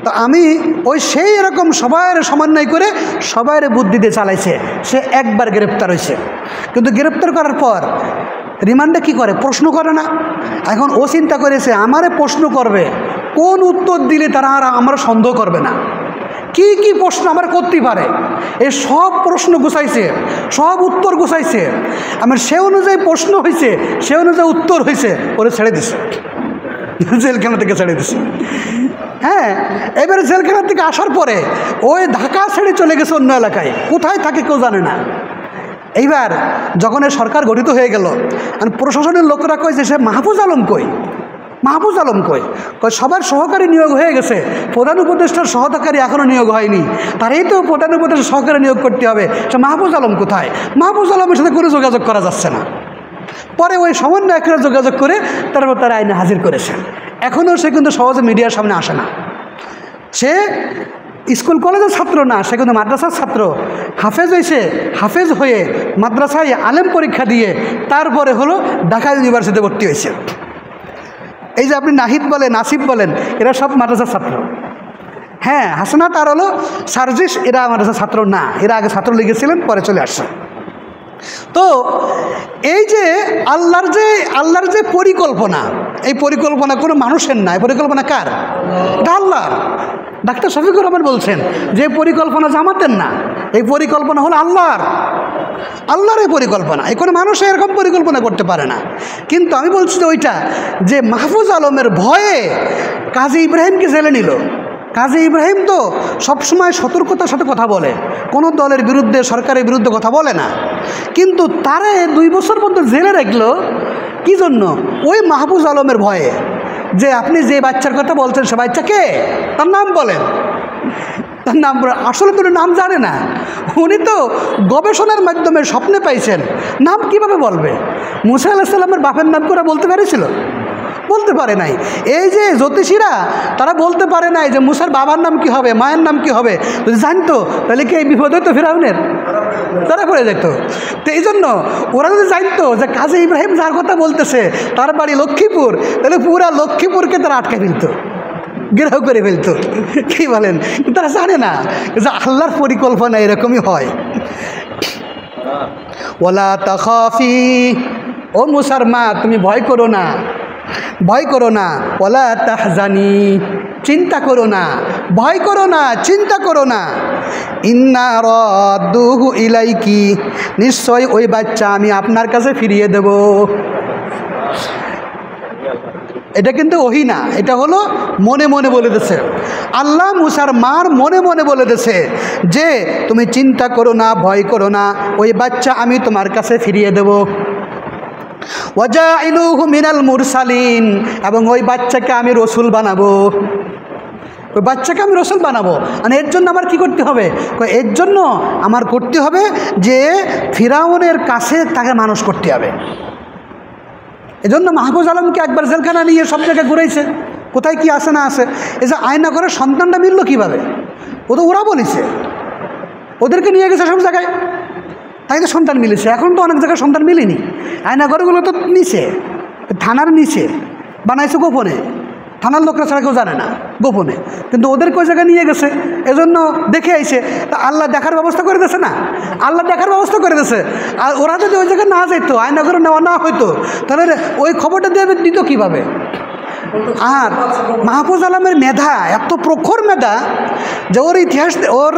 তো আমি ওই সেই এরকম সবাই সমন্বয় করে সবাই বুদ্ধি দিয়ে চালাইছে। সে একবার গ্রেপ্তার হয়েছে, কিন্তু গ্রেপ্তার করার পর রিমান্ডে কি করে? প্রশ্ন করে না। এখন ও চিন্তা করেছে আমারে প্রশ্ন করবে, কোন উত্তর দিলে তারা আর আমার সন্দেহ করবে না, কি কি প্রশ্ন আমার করতে পারে, এই সব প্রশ্ন গুছাইছে, সব উত্তর গুছাইছে। আমার সে অনুযায়ী প্রশ্ন হয়েছে, সে অনুযায়ী উত্তর হয়েছে, ওরে ছেড়ে দিছে, জেলখানা থেকে ছেড়ে দিছে। হ্যাঁ, এবারে জেলখানা থেকে আসার পরে ওই ঢাকা ছেড়ে চলে গেছে অন্য এলাকায়, কোথায় থাকে কেউ জানে না। এইবার যখন এই সরকার গঠিত হয়ে গেল, আর প্রশাসনের লোকরা কয় যে সে মাহফুজ আলম কই, মাহফুজ আলম কই? সবার সহকারী নিয়োগ হয়ে গেছে, প্রধান উপদেষ্টার সহকারী এখনও নিয়োগ হয়নি, তারই তো প্রধান উপদেষ্টার সহকারী নিয়োগ করতে হবে। সে মাহফুজ আলম কোথায়? মাহফুজ আলমের সাথে কোনো যোগাযোগ করা যাচ্ছে না। পরে ওই সমন্বয়করা যোগাযোগ করে তারপর তারা আইনে হাজির করেছে। এখনও সে কিন্তু সহজে মিডিয়ার সামনে আসে না। সে স্কুল কলেজের ছাত্র না, সে কিন্তু মাদ্রাসার ছাত্র। হাফেজ হয়েছে, হাফেজ হয়ে মাদ্রাসায় আলেম পরীক্ষা দিয়ে তারপরে হলো ঢাকা ইউনিভার্সিটিতে ভর্তি হয়েছে। এই যে আপনি নাহিদ বলেন, আসিফ বলেন, এরা সব মাদ্রাসার ছাত্র। হ্যাঁ, হাসনাত আর হলো সার্জিস, এরা মাদ্রাসার ছাত্র না, এরা আগে ছাত্রলীগে ছিলেন, পরে চলে আসছে। তো এই যে আল্লাহর যে পরিকল্পনা, এই পরিকল্পনা কোনো মানুষের না, এই পরিকল্পনা কার? এটা আল্লাহর। ডাক্তার শফিকুর রহমান বলছেন যে পরিকল্পনা জামাতের না, এই পরিকল্পনা হলো আল্লাহর এই পরিকল্পনা। এই কোনো মানুষ এরকম পরিকল্পনা করতে পারে না। কিন্তু আমি বলছি যে ওইটা যে মাহফুজ আলমের ভয়ে কাজী ইব্রাহিমকে জেলে নিল। কাজী ইব্রাহিম তো সবসময় সতর্কতার সাথে কথা বলে, কোনো দলের বিরুদ্ধে, সরকারের বিরুদ্ধে কথা বলে না, কিন্তু তারে 2 বছর পর্যন্ত জেলে রাখলো কি জন্য? ওই মাহফুজ আলমের ভয়ে, যে আপনি যে বাচ্চার কথা বলছেন সে বাচ্চা কে, তার নাম বলেন, তার নাম আসলে তো নাম জানে না। উনি তো গবেষণার মাধ্যমে স্বপ্নে পাইছেন, নাম কিভাবে বলবে? মুসা আলাইহিস সালামের বাপের নাম করে বলতে পেরেছিল? বলতে পারে নাই। এই যে জ্যোতিষীরা, তারা বলতে পারে নাই যে মুসার বাবার নাম কি হবে, মায়ের নাম কি হবে। যদি জানতো তাহলে কি এই বিপদ হইতো ফিরাউনের? তারা পড়ে যেত। তো এই জন্য ওরা যদি জানতো যে কাজী ইব্রাহিম যার কথা বলতেছে তার বাড়ি লক্ষ্মীপুর, তাহলে পুরা লক্ষ্মীপুরকে তারা আটকে ফেলতো, ঘেরাও করে ফেলতো। কি বলেন? তারা জানে না যে আল্লাহর পরিকল্পনা এরকমই হয়। ওয়ালা তাখাফি, ও মুসার মা তুমি ভয় করো না, ভয় করো না। ওয়ালা তাহজানি, চিন্তা করো না, ভয় করো না, চিন্তা করো না। ইন্না রাদ্দুহু ইলাইকি, নিশ্চয় ওই বাচ্চা আমি আপনার কাছে ফিরিয়ে দেব। এটা কিন্তু ওহী না, এটা হলো মনে মনে বলে দিয়েছে আল্লাহ। মুসার মার মনে মনে বলে দিয়েছে যে তুমি চিন্তা করো না, ভয় করো না, ওই বাচ্চা আমি তোমার কাছে ফিরিয়ে দেব। ওয়াজাইলুহু মিনাল মুরসালিন, এবং ওই বাচ্চাকে আমি রসুল বানাবো। ওই বাচ্চাকে আমি রসুল বানাবো, মানে এর জন্য আমার কি করতে হবে? এর জন্য আমার করতে হবে যে ফিরাউনের কাছে তাকে মানুষ করতে হবে। এজন্য মাহফুজ আলমকে একবার জেলখানা নিয়ে সব জায়গায় ঘুরেছে, কোথায় কি আছে না আছে। এই যে আয়না করে সন্তানটা মিলল কীভাবে? ও তো ওরা বলেছে, ওদেরকে নিয়ে গেছে সব জায়গায়, তাই তো সন্তান মিলেছে। এখন তো অনেক জায়গায় সন্তান মিলেনি। আয়নাঘরগুলো তো নিচে, থানার নিচে বানাইছে গোপনে, থানার লোকরা ছাড়া কেউ জানে না, গোপনে। কিন্তু ওদেরকে ওই জায়গায় নিয়ে গেছে, এজন্য দেখে আইছে। তা আল্লাহ দেখার ব্যবস্থা করে দিয়েছে না, আল্লাহ দেখার ব্যবস্থা করে দিয়েছে। আর ওরা যদি ওই জায়গায় না যেত, আয়নাঘরে নেওয়া না হইতো, তাহলে ওই খবরটা দিয়ে দিত কীভাবে? আর মাহফুজ আলমের মেধা, এত প্রখর মেধা যে ওর ইতিহাস, ওর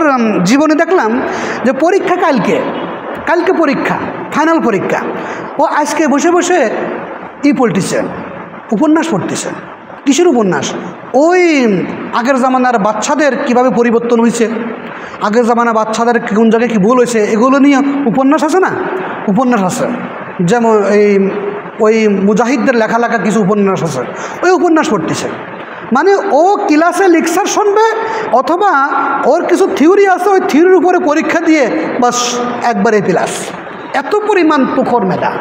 জীবনে দেখলাম যে পরীক্ষা কালকে পরীক্ষা, ফাইনাল পরীক্ষা, ও আজকে বসে বসে পড়তেছে, উপন্যাস পড়তেছে। কিসের উপন্যাস? ওই আগের জামানার বাচ্চাদের কিভাবে পরিবর্তন হয়েছে, আগের জামানা বাচ্চাদের কোন জায়গায় কী ভুল হয়েছে, এগুলো নিয়ে উপন্যাস আছে না, উপন্যাস আছে। যেমন ওই মুজাহিদদের লেখা কিছু উপন্যাস আছে, ওই উপন্যাস পড়তেছে। মানে ও ক্লাসে লেকচার শুনবে, অথবা ওর কিছু থিওরি আছে, ওই থিওরির উপরে পরীক্ষা দিয়ে বাস একবারে প্লাস। এত পরিমাণ প্রখর মেধা।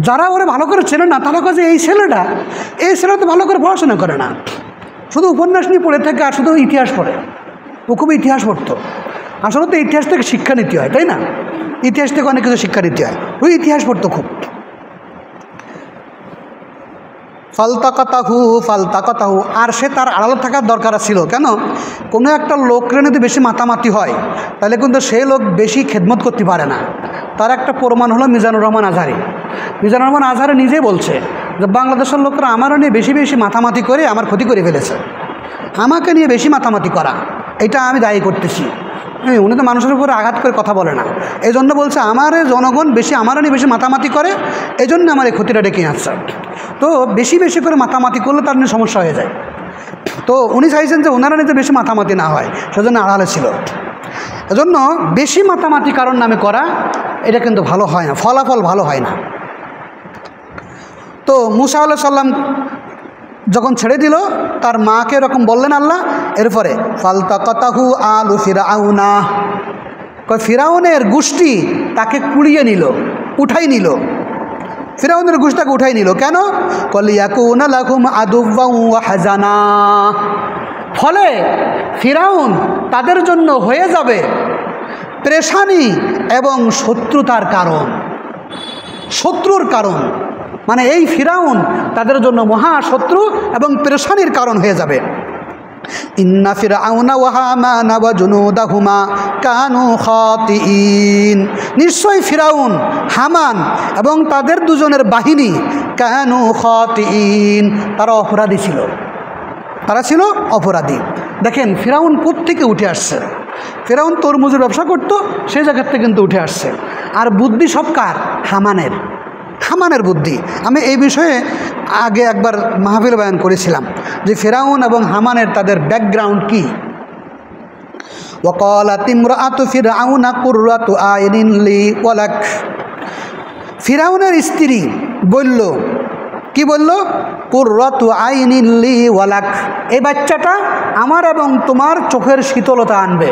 যারা ওরা ভালো করে চেনে না, তারা কাছে এই ছেলেটা তো ভালো করে পড়াশোনা করে না, শুধু উপন্যাস নিয়ে পড়ে থাকে, আর শুধু ইতিহাস পড়ে। ও খুব ইতিহাস পড়তো। আসলে তো ইতিহাস থেকে শিক্ষা নিতে হয়, তাই না? ইতিহাস থেকে অনেক কিছু শিক্ষা নিতে হয়। ওই ইতিহাস পড়তো খুব। ফালতাকাতাহু, আর সে তার আড়ালে থাকার দরকার ছিল। কেন? কোনো একটা লোকরে যদি বেশি মাতামাতি হয়, তাহলে কিন্তু সেই লোক বেশি খেদমত করতে পারে না। তার একটা প্রমাণ হলো মিজানুর রহমান আজহারি। মিজানুর রহমান আজহারি নিজেই বলছে যে বাংলাদেশের লোকরা আমারও নিয়ে বেশি মাতামাতি করে আমার ক্ষতি করে ফেলেছে। আমাকে নিয়ে বেশি মাতামাতি করা, এটা আমি দায়ী করতেছি। উনি তো মানুষের উপরে আঘাত করে কথা বলে না, এই জন্য বলছে আমার জনগণ আমারও নিয়ে বেশি মাতামাতি করে, এই জন্য আমার এই ক্ষতিটা ডেকে আসছে। তো বেশি করে মাতামাতি করলে তার নিয়ে সমস্যা হয়ে যায়। তো উনি চাইছেন যে ওনারা নিতে বেশি মাতামাতি না হয়, সেজন্য আড়ালে ছিল। এজন্য বেশি মাতামাতি কারণ নামে করা, এটা কিন্তু ভালো হয় না, ফলাফল ভালো হয় না। তো মুসা আলাইহিস সালাম যখন ছেড়ে দিল, তার মাকে এরকম বললেন আল্লাহ। এরপরে ফালতাকাতাহু আলু ফিরাউনা, ফিরাউনের গোষ্ঠী তাকে কুড়িয়ে নিল, উঠাই নিল। ফিরাউনের গোষ্ঠীটাকে উঠাই নিল কেন? কলিয়াকুনা লাকুম আদুওয়াও ওয়া হাজানা, ফলে ফিরাউন তাদের জন্য হয়ে যাবে পেরেশানি এবং শত্রুতার কারণ, শত্রুর কারণ। মানে এই ফিরাউন তাদের জন্য মহাশত্রু এবং পেরেশানির কারণ হয়ে যাবে। ইন্না ফিরআউনা ওয়া হামানা ওয়া জুনুদাহুমা কানু খাতিইন, নিশ্চয়ই ফিরাউন, হামান এবং তাদের দুজনের বাহিনী কানু খাতিইন, তারা অপরাধী ছিল, তারা ছিল অপরাধী। দেখেন ফিরাউন কোত্থেকে উঠে আসছে। ফিরাউন তরমুজের ব্যবসা করত, সেই জায়গার থেকে কিন্তু উঠে আসছে। আর বুদ্ধি সব কার? হামানের বুদ্ধি। আমি এই বিষয়ে আগে একবার মাহফিল বয়ান করেছিলাম যে ফিরাউন এবং হামানের তাদের ব্যাকগ্রাউন্ড কি। ওয়াকালাত ইমরাআতু ফিরআউনা কুররাতু আইনিন লি ওয়া লাক, ফিরাউনের স্ত্রী বলল, কি বলল? কুররাতু আইনিন লি ওয়া লাক, এই বাচ্চাটা আমার এবং তোমার চোখের শীতলতা আনবে,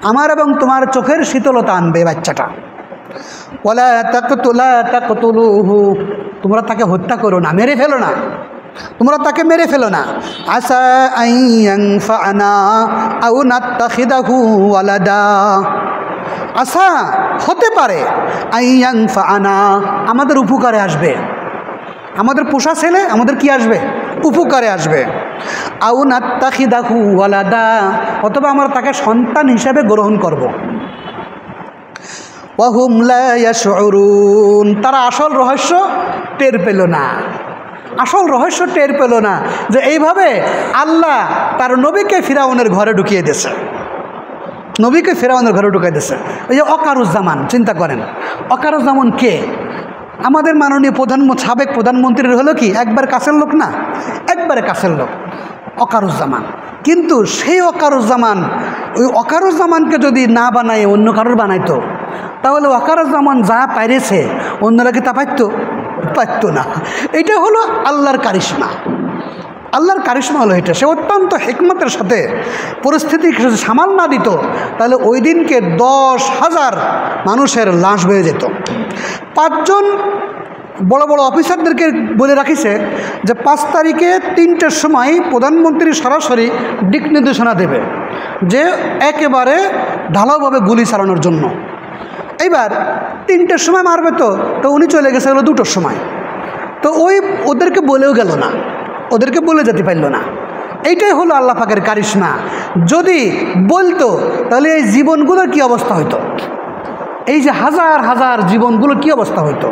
আমার এবং তোমার চোখের শীতলতা আনবে বাচ্চাটা। ওয়ালা তাকতুলুহু, তোমরা তাকে হত্যা করো না, মেরে ফেলো না, তোমরা তাকে মেরে ফেলো না। আসা আন ইয়ানফা'না আও নাত্তাখিদাহু ওয়ালাদা, আশা হতে পারে, আন ইয়ানফা'না আমাদের উপকারে আসবে, আমাদের পোষা ছেলে আমাদের কি আসবে? উপকারে আসবে। আও নাত্তাখিদাহু ওয়ালাদা, অথবা আমরা তাকে সন্তান হিসাবে গ্রহণ করব। ওয়াহুম লা ইয়াশউরুন, তারা আসল রহস্য টের পেল না, আসল রহস্য টের পেল না যে এইভাবে আল্লাহ তার নবীকে ফিরাউনের ঘরে ঢুকিয়ে দিয়েছে, নবীকে ফিরাউনের ঘরে ঢুকিয়ে দিয়েছে। ওই যে ওয়াকারুজ্জামান, চিন্তা করেন ওয়াকারুজ্জামান কে? আমাদের মাননীয় সাবেক প্রধানমন্ত্রীর হলো কি একবার কাছের লোক না, একবারে কাছের লোক ওয়াকারুজ্জামান। কিন্তু সেই ওয়াকারুজ্জামান, ওই ওয়াকারুজ্জামানকে যদি না বানায় অন্য কারোর বানাইতো, তাহলে ওয়াকারুজ্জামান যা পাইরেছে অন্যরা কি তা পারতো? পারতো না। এটা হলো আল্লাহর কারিশমা। আল্লাহর কারিশমা হলো এটা। সে অত্যন্ত হিকমতের সাথে পরিস্থিতি সামাল না দিত, তাহলে ওই দিনকে 10,000 মানুষের লাশ বয়ে যেত। 5 জন বড় বড় অফিসারদেরকে বলে রাখিছে যে 5 তারিখে 3টের সময় প্রধানমন্ত্রী সরাসরি দিক নির্দেশনা দেবে যে একেবারে ঢালাওভাবে গুলি চালানোর জন্য। এইবার 3টের সময় মারবে, তো উনি চলে গেছে হলো 2টোর সময়। তো ওদেরকে বলেও গেল না, ওদেরকে বলে যেতে পারল না। এইটাই হলো আল্লাহ পাকের কারিশমা। যদি বলতো তাহলে এই জীবনগুলোর কি অবস্থা হইতো, এই যে হাজার হাজার জীবনগুলোর কি অবস্থা হইতো।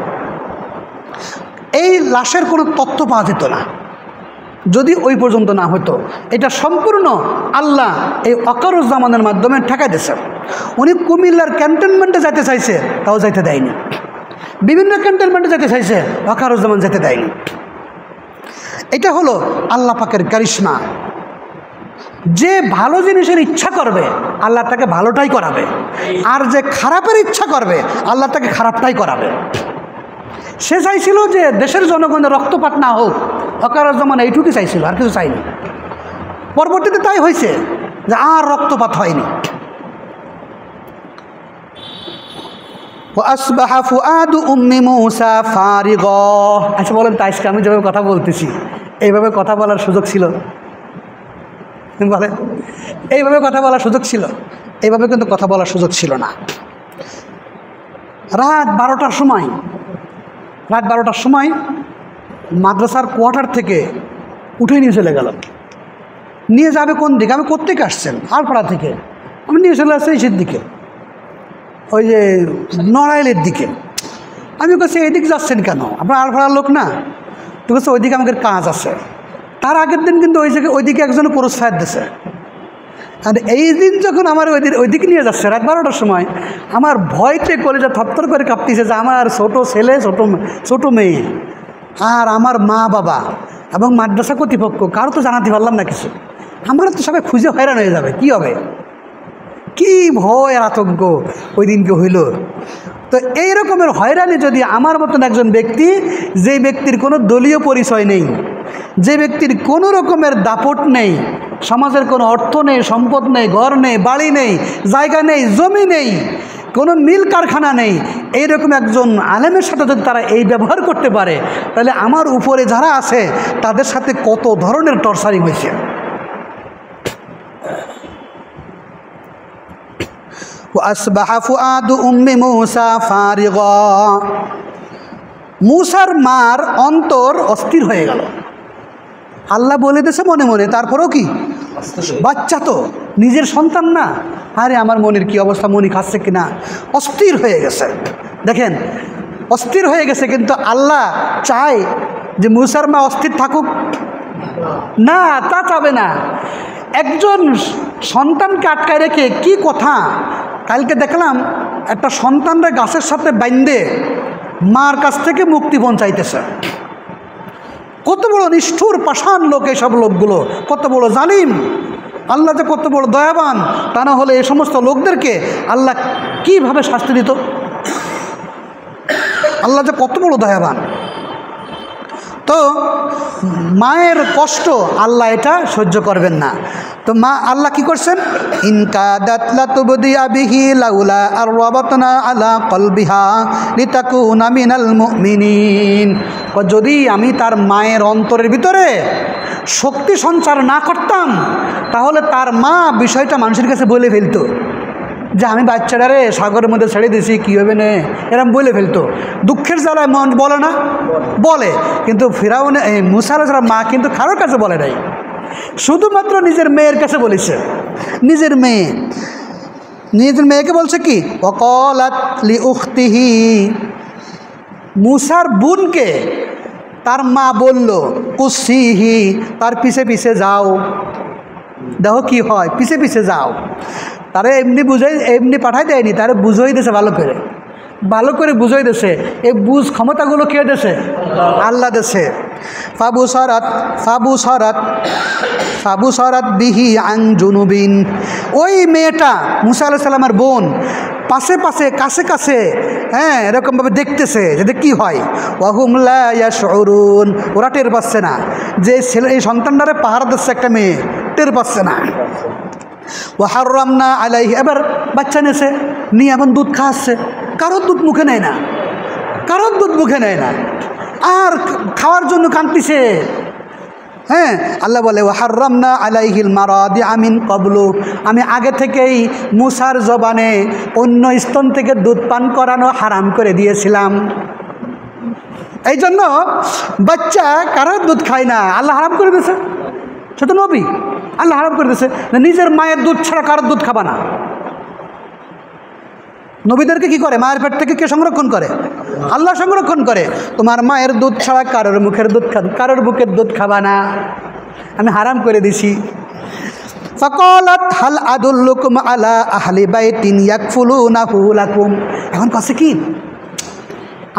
এই লাশের কোনো তথ্য পাওয়া যেত না যদি ওই পর্যন্ত না হতো। এটা সম্পূর্ণ আল্লাহ এই ওয়াকারুজ্জামানের মাধ্যমে ঠেকাই দিয়েছে। উনি কুমিল্লার ক্যান্টনমেন্টে যেতে চাইছে, তাও যাইতে দেয়নি। বিভিন্ন ক্যান্টনমেন্টে যেতে চাইছে, ওয়াকারুজ্জামান যেতে দেয়নি। এটা হলো আল্লাহ পাকের কারিশমা। যে ভালো জিনিসের ইচ্ছা করবে আল্লাহ তাকে ভালোটাই করাবে, আর যে খারাপের ইচ্ছা করবে আল্লাহ তাকে খারাপটাই করাবে। সে চাইছিল যে দেশের জনগণের রক্তপাত না হোক, ওয়াকারুজ্জামান এইটুকুই চাইছিল, আর কিছু চাইনি। পরবর্তীতে তাই হয়েছে যে আর রক্তপাত হয়নি। وأصبح فؤاد أم موسى فارغا। আচ্ছা বলেন তো, আজকে আমি যেভাবে কথা বলতেছি এইভাবে কথা বলার সুযোগ ছিল? বলেন, এইভাবে কথা বলার সুযোগ ছিল? এইভাবে কিন্তু কথা বলার সুযোগ ছিল না। রাত 12টার সময় মাদ্রাসার কোয়ার্টার থেকে উঠে নিয়ে চলে গেল। নিয়ে যাবে কোন দিকে? আমি কোত্থেকে আসছেন? আলপাড়া থেকে। আমি নিয়ে চলে আসছি এইসের দিকে, ওই যে নড়াইলের দিকে। আমি কাছে এইদিকে যাচ্ছেন কেন? আপনার আলপাড়ার লোক না? তো কাছে ওইদিকে আমাদের কাজ আছে। তার আগের দিন কিন্তু ওইদিকে একজনে পুরুষ ফায়ার দিছে। আর এই দিন যখন আমার ওইদিকে নিয়ে যাচ্ছে রাত 12টার সময়, আমার ভয়তে কলেজা থরথর করে কাঁপতেছে যে আমার ছোট ছেলে, ছোট মেয়ে, আর আমার মা বাবা এবং মাদ্রাসা কর্তৃপক্ষ, কারো তো জানাতে পারলাম না কিছু। আমার তো সবাই খুঁজে হয়রান হয়ে যাবে, কি হবে, কি ভয় আর আতঙ্ক ওই দিনকে হইল। তো এই রকমের হয়রানি যদি আমার মতন একজন ব্যক্তি, যে ব্যক্তির কোনো দলীয় পরিচয় নেই, যে ব্যক্তির কোনো রকমের দাপট নেই, সমাজের কোনো অর্থ নেই, সম্পদ নেই, ঘর নেই, বাড়ি নেই, জায়গা নেই, জমি নেই, কোনো মিল কারখানা নেই, এইরকম একজন আলেমের সাথে যদি তারা এই ব্যবহার করতে পারে, তাহলে আমার উপরে যারা আছে তাদের সাথে কত ধরনের টর্চারিং হয়েছে। وأصبح فؤاد أم موسى فارغا। মুসার মার অন্তর অস্থির হয়ে গেল। আল্লাহ বলে দিয়েছে মনে মনে, তারপরেও কি, বাচ্চা তো, নিজের সন্তান না, আরে আমার মনের কি অবস্থা, মনি খাচ্ছে কিনা, অস্থির হয়ে গেছে। দেখেন, অস্থির হয়ে গেছে, কিন্তু আল্লাহ চায় যে মুসার মা অস্থির থাকুক না, তা চাবে না। একজন সন্তানকে আটকায় রেখে কি কথা। কালকে দেখলাম একটা সন্তানরা গাছের সাথে বাইন্ধে মার কাছ থেকে মুক্তিপণ চাইতেছে। কত বড় নিষ্ঠুর পাষাণ লোক এইসব লোকগুলো, কত বড় জালিম। আল্লাহ যে কত বড় দয়াবান, তা না হলে এই সমস্ত লোকদেরকে আল্লাহ কিভাবে শাস্তি দিত? আল্লাহ যে কত বড় দয়াবান। তো মায়ের কষ্ট আল্লাহ এটা সহ্য করবেন না। তো মা আল্লাহ কি করছেন, ইনকাদাত লাতুবদিয়া বিহি লাউলা আরবাতনা আলা কলবিহা লিতাকুনা মিনাল মুমিনিন। যদি আমি তার মায়ের অন্তরের ভিতরে শক্তি সঞ্চার না করতাম, তাহলে তার মা বিষয়টা মানুষের কাছে বলে ফেলতো যে আমি বাচ্চাটারে সাগরের মধ্যে ছেড়ে দিয়েছি, কী হবে না, এরকম বলে ফেলতো। দুঃখের জ্বালায় মন বলে না, বলে। কিন্তু ফিরাউনে মুসা আলাইহিস সালাম মা কিন্তু কারোর কাছে বলে নাই, শুধুমাত্র নিজের মেয়ের কাছে বলেছে। নিজের মেয়েকে বলছে কি, ওয়াকালাত লিউখতিহি, মুসার বোনকে তার মা বলল, কুসিহি, তার পিছে পিছে যাও, দেখো কি হয়, পিছে পিছে যাও। তারা এমনি পাঠাই দেয়নি, তারা বুঝাই দিয়েছে, ভালো করে বুঝাই দিয়েছে। এই বুঝ ক্ষমতাগুলো কে দিয়েছে? আল্লাহ দিয়েছে। ফাবু সরাত বিহি আন জুনুবিন। ওই মেয়েটা মুসা আলাইহিস সালামের বোন পাশে পাশে কাছে কাছে, হ্যাঁ, এরকমভাবে দেখতেছে যে কি হয়। ওয়াহুম লা ইয়াশউরুন, ওরা টের পাচ্ছে না যে ছেলে এই সন্তানটারে পাহারা দিচ্ছে একটা মেয়ে, টের পাচ্ছে না। ওয়াহাররামনা আলাইহি, এবার বাচ্চা নেছে নিয়ে এখন দুধ খাওয়াচ্ছে, কারোর দুধ মুখে নেয় না, কারোর দুধ মুখে নেয় না, আর খাওয়ার জন্য কাঁদতেছে। হ্যাঁ, আল্লাহ বলে ওয়াহাররামনা আলাইহিল মারাদিআ মিন ক্বাবলু, আমি আগে থেকেই মুসার জবানে অন্য স্তন থেকে দুধ পান করানো হারাম করে দিয়েছিলাম। এই জন্য বাচ্চা কারোর দুধ খায় না, আল্লাহ হারাম করে দিয়েছে। সে তো নবী, আল্লাহ হারাম করে দিয়েছে নিজের মায়ের দুধ ছাড়া কারোর দুধ খাবা না। নবীদেরকে কি করে? মায়ের পেট থেকে কে সংরক্ষণ করে? আল্লাহ সংরক্ষণ করে। তোমার মায়ের দুধ ছাড়া কারোর মুখের দুধ কারোর বুকের দুধ খাবা না, আমি হারাম করে দিছি। ফাকালাত হাল আদুল্লুকুম আলা আহলি বাইতিন ইয়াকফুলুনাহু লাকুম, এখন কাছে কি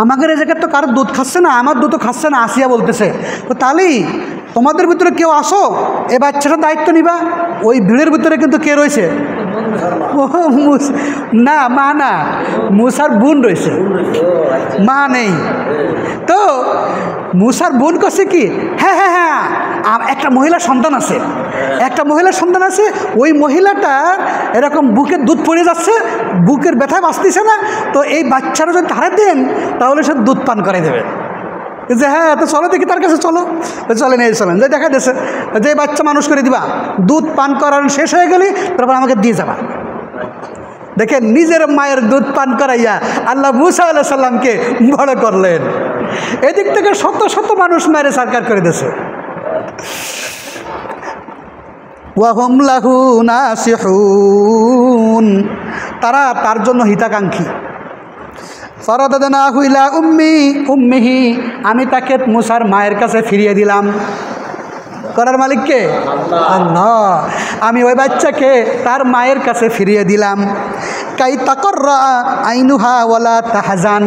আমাদের এই জায়গায় তো কারোর দুধ খাচ্ছে না, আমার দুধও খাচ্ছে না, আসিয়া বলতেছে তো তাহলেই তোমাদের ভিতরে কেউ আসো, এ বাচ্চাটার দায়িত্ব নিবা। ওই ভিড়ের ভিতরে কিন্তু কে রয়েছে? না, মা না, মুসার বোন রয়েছে, মা নেই। তো মুসার বোন করছে কি, হ্যাঁ হ্যাঁ হ্যাঁ, একটা মহিলা সন্তান আছে, একটা মহিলার সন্তান আছে, ওই মহিলাটা এরকম বুকের দুধ পড়ে যাচ্ছে, বুকের ব্যথায় বাঁচতেছে না, তো এই বাচ্চারা যদি ধারে দেন তাহলে সে দুধ পান করে দেবে। যে হ্যাঁ, তো চলো দেখি তার কাছে, চলো। চলেন, এই চলেন, যে দেখা দিয়েছে যে বাচ্চা মানুষ করে দিবা, দুধ পান করার শেষ হয়ে গেলে তারপর আমাকে দিয়ে যাবা। দেখেন, নিজের মায়ের দুধ পান করাইয়া আল্লাহ মুসা আলাইহিস সালামকে বড় করলেন। এদিক থেকে শত শত মানুষ মেরে সরকার করে দিয়েছে। ওয়াহুম লাহু নাসিহুন, তারা তার জন্য হিতাকাঙ্ক্ষী। ফারাদাদনাহু ইলা উম্মিহি, আমি তাকে মুসার মায়ের কাছে ফিরিয়ে দিলাম। করার মালিক কে? আল্লাহ। আমি ওই বাচ্চাকে তার মায়ের কাছে ফিরিয়ে দিলাম। কাই তাকররা আইনুহা ওয়ালা তাহজান,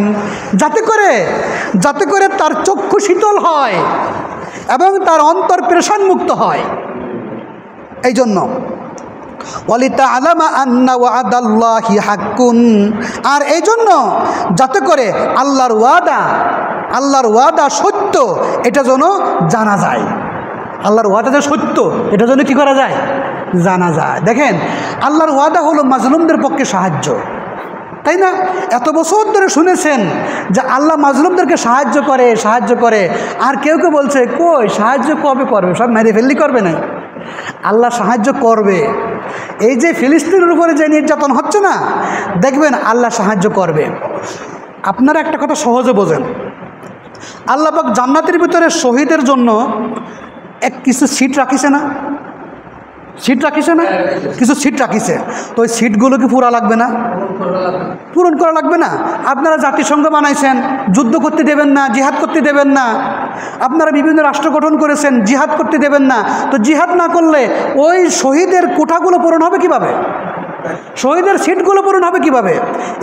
যাতে করে তার চক্ষু শীতল হয় এবং তার অন্তর পেরেশান মুক্ত হয়। এই জন্য ওয়ালিতাআলামা আন্না ওয়াদাল্লাহি হাক্কুন, আর এই জন্য যাতে করে আল্লাহর ওয়াদা সত্য, এটা যেন জানা যায়। আল্লাহর ওয়াদা যে সত্য, এটা যেন কি করা যায়? জানা যায়। দেখেন, আল্লাহর ওয়াদা হলো মাজলুমদের পক্ষে সাহায্য, তাই না? এত বছর ধরে শুনেছেন যে আল্লাহ মাজলুমদেরকে সাহায্য করে, আর কেউ কেউ বলছে কই সাহায্য কবে করবে, সব মেরে ফেললি করবে না। আল্লাহ সাহায্য করবে। এই যে ফিলিস্তিনের উপরে যে নির্যাতন হচ্ছে না, দেখবেন আল্লাহ সাহায্য করবে। আপনারা একটা কথা সহজে বোঝেন, আল্লাহ পাক জান্নাতের ভিতরে শহীদের জন্য কিছু সিট রাখিছে না? কিছু সিট রাখিছে। তো ওই সিটগুলো কি পূরণ করা লাগবে না? আপনারা জাতিসংঘ বানাইছেন, যুদ্ধ করতে দেবেন না, জিহাদ করতে দেবেন না। আপনারা বিভিন্ন রাষ্ট্র গঠন করেছেন, জিহাদ করতে দেবেন না। তো জিহাদ না করলে ওই শহীদের কোঠাগুলো পূরণ হবে কিভাবে? শহীদের সিটগুলো পূরণ হবে কিভাবে?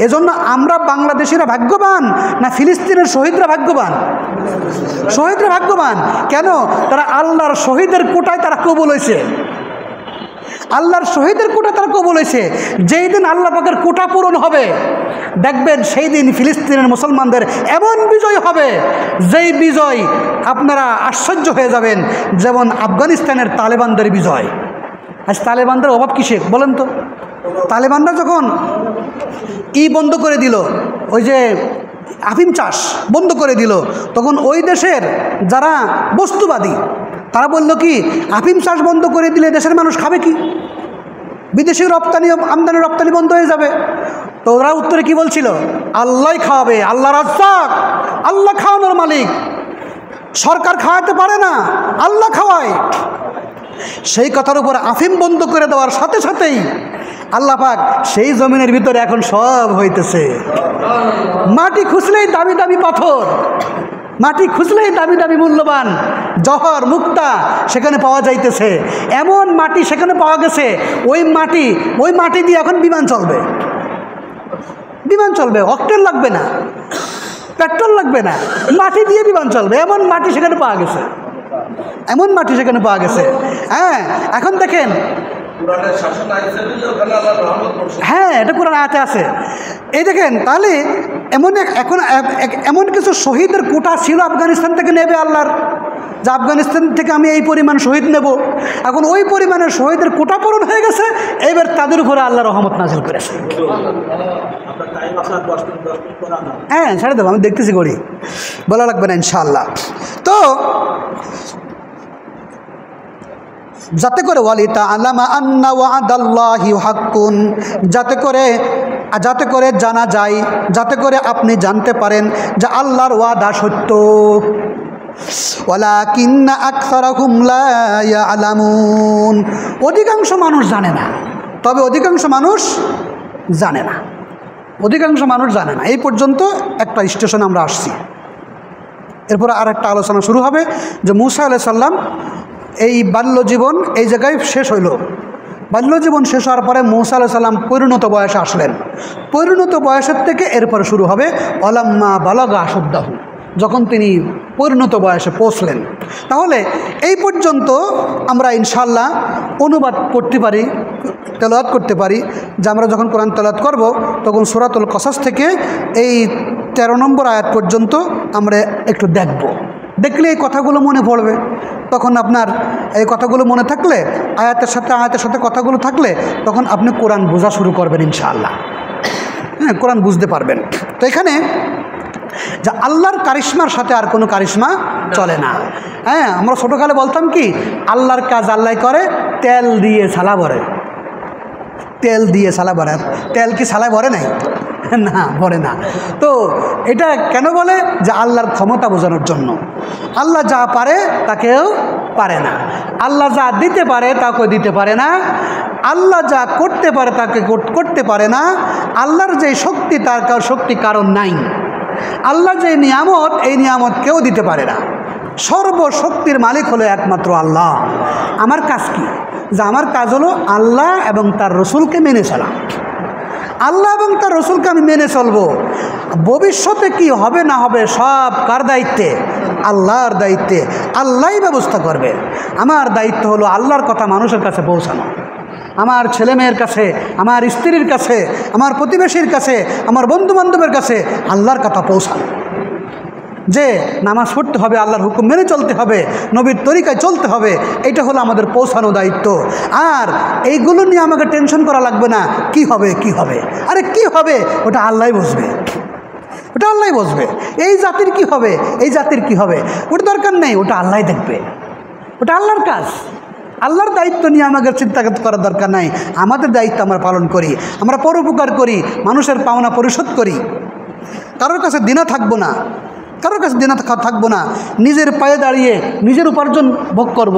এজন্য আমরা বাংলাদেশিরা ভাগ্যবান না ফিলিস্তিনের শহীদরা ভাগ্যবান? শহীদরা ভাগ্যবান। কেন? তারা আল্লাহর শহীদের কোটায় তারা কবুল হয়েছে, আল্লাহর শহীদের কোটা তারা কবুল হয়েছে। যেই দিন আল্লাহ পাকের কোটা পূরণ হবে, দেখবেন সেই দিন ফিলিস্তিনের মুসলমানদের এমন বিজয় হবে, যেই বিজয় আপনারা আশ্চর্য হয়ে যাবেন। যেমন আফগানিস্তানের তালেবানদের বিজয়। আজ তালেবানদের অভাব কিসের বলেন তো? তালেবানরা যখন বন্ধ করে দিল, ওই যে আফিম চাষ বন্ধ করে দিল, তখন ওই দেশের যারা বস্তুবাদী তারা বলল কি, আফিম চাষ বন্ধ করে দিলে দেশের মানুষ খাবে কি? বিদেশি আমদানি রপ্তানি বন্ধ হয়ে যাবে। তো ওরা উত্তরে কি বলছিল? আল্লাহই খাওয়াবে, আল্লাহ রাজ্জাক, আল্লাহ খাওয়ানোর মালিক, সরকার খাওয়াতে পারে না, আল্লাহ খাওয়ায়। সেই কথার উপর আফিম বন্ধ করে দেওয়ার সাথে সাথেই আল্লাহ পাক সেই জমিনের ভিতরে এখন সব হইতেছে। মাটি খুঁজলেই দামি দামি পাথর, মাটি খুঁজলেই দামি দামি মূল্যবান জহর মুক্তা সেখানে পাওয়া যাইতেছে। এমন মাটি সেখানে পাওয়া গেছে, ওই মাটি দিয়ে এখন বিমান চলবে, অক্টেন লাগবে না, পেট্রোল লাগবে না, মাটি দিয়ে বিমান চলবে। এমন মাটি সেখানে পাওয়া গেছে। হ্যাঁ, এখন দেখেন হ্যাঁ, এটা কোরআন আয়াতে আছে। এই দেখেন, তাহলে এমন কিছু শহীদের কোটা ছিল আফগানিস্তান থেকে নেবে আল্লাহর, যে আফগানিস্তান থেকে আমি এই পরিমাণ শহীদ নেব। এখন ওই পরিমাণের শহীদের কোটা পূরণ হয়ে গেছে, এবার তাদের উপরে আল্লাহ রহমত নাজিল করেছে। হ্যাঁ, ছেড়ে দেবো, আমি দেখতেছি গড়ি, বলা লাগবে না ইনশাআল্লাহ। তো যাতে করে ওয়ালিতা আলামা আন্না ওয়াদাল্লাহি হাক্কুন, যাতে করে জানা যায়, যাতে করে আপনি জানতে পারেন যে আল্লাহর ওয়াদা সত্য। ওয়ালাকিন্না আকসারাহুম লা ইয়ালামুন, অধিকাংশ মানুষ জানে না, তবে অধিকাংশ মানুষ জানে না, অধিকাংশ মানুষ জানে না। এই পর্যন্ত একটা স্টেশনে আমরা আসছি। এরপর আর একটা আলোচনা শুরু হবে যে মূসা আলাইহিস সালাম এই বাল্যজীবন এই জায়গায় শেষ হইল। বাল্যজীবন শেষ হওয়ার পরে মূসা আলাইহিস সালাম পরিণত বয়সে আসলেন। পরিণত বয়সের থেকে এরপরে শুরু হবে ওয়ালাম্মা বালাগা আশুদ্দাহু, যখন তিনি পরিণত বয়সে পৌঁছলেন। তাহলে এই পর্যন্ত আমরা ইনশাআল্লাহ অনুবাদ করতে পারি, তেলাওয়াত করতে পারি, যে আমরা যখন কোরআন তেলাওয়াত করব তখন সূরাতুল কসাস থেকে এই 13 নম্বর আয়াত পর্যন্ত আমরা একটু দেখব। দেখলে এই কথাগুলো মনে পড়বে। তখন আপনার এই কথাগুলো মনে থাকলে, আয়াতের সাথে কথাগুলো থাকলে, তখন আপনি কোরআন বোঝা শুরু করবেন ইনশাআল্লাহ। হ্যাঁ, কোরআন বুঝতে পারবেন। তো এখানে যে আল্লাহর কারিশমার সাথে আর কোনো কারিশমা চলে না। হ্যাঁ, আমরা ছোটোকালে বলতাম কি, আল্লাহর কাজ আল্লাহ করে, তেল দিয়ে ছালা ভরে, তেল দিয়ে ছালা ভরে। তেল কি ছালায় ভরে নাই? না, ভরে না। তো এটা কেন বলে? যে আল্লাহর ক্ষমতা বোঝানোর জন্য। আল্লাহ যা পারে তা কেউ পারে না, আল্লাহ যা দিতে পারে তাকে দিতে পারে না, আল্লাহ যা করতে পারে তাকে করতে পারে না, আল্লাহর যে শক্তি তার শক্তি কারণ নাই, আল্লাহ যে নিয়ামত এই নিয়ামত কেউ দিতে পারে না। সর্বশক্তির মালিক হলো একমাত্র আল্লাহ। আমার কাজ কি? যে আমার কাজ হলো আল্লাহ এবং তার রসুলকে মেনে চলা। আল্লাহ এবং তার রসুলকে আমি মেনে চলবো। ভবিষ্যতে কি হবে না হবে সব কার দায়িত্বে? আল্লাহর দায়িত্বে। আল্লাহই ব্যবস্থা করবে। আমার দায়িত্ব হলো আল্লাহর কথা মানুষের কাছে পৌঁছানো, আমার ছেলে মেয়ের কাছে, আমার স্ত্রীর কাছে, আমার প্রতিবেশীর কাছে, আমার বন্ধুবান্ধবের কাছে আল্লাহর কথা পৌঁছানো। যে নামাজ পড়তে হবে, আল্লাহর হুকুম মেনে চলতে হবে, নবীর তরিকায় চলতে হবে, এটা হলো আমাদের পৌঁছানো দায়িত্ব। আর এইগুলো নিয়ে আমাকে টেনশন করা লাগবে না, কি হবে কি হবে। আরে কি হবে ওটা আল্লাহই বুঝবে, ওটা আল্লাহই বুঝবে। এই জাতির কি হবে, এই জাতির কি হবে, ওটা দরকার নেই, ওটা আল্লাহই দেখবে। ওটা আল্লাহর কাজ। আল্লাহর দায়িত্ব নিয়ে আমাদের চিন্তা করার দরকার নাই। আমাদের দায়িত্ব আমরা পালন করি, আমরা পরোপকার করি, মানুষের পাওনা পরিশোধ করি। কারোর কাছে দিনা থাকবো না, কারোর কাছে দিনা থাকবো না। নিজের পায়ে দাঁড়িয়ে নিজের উপার্জন ভোগ করব,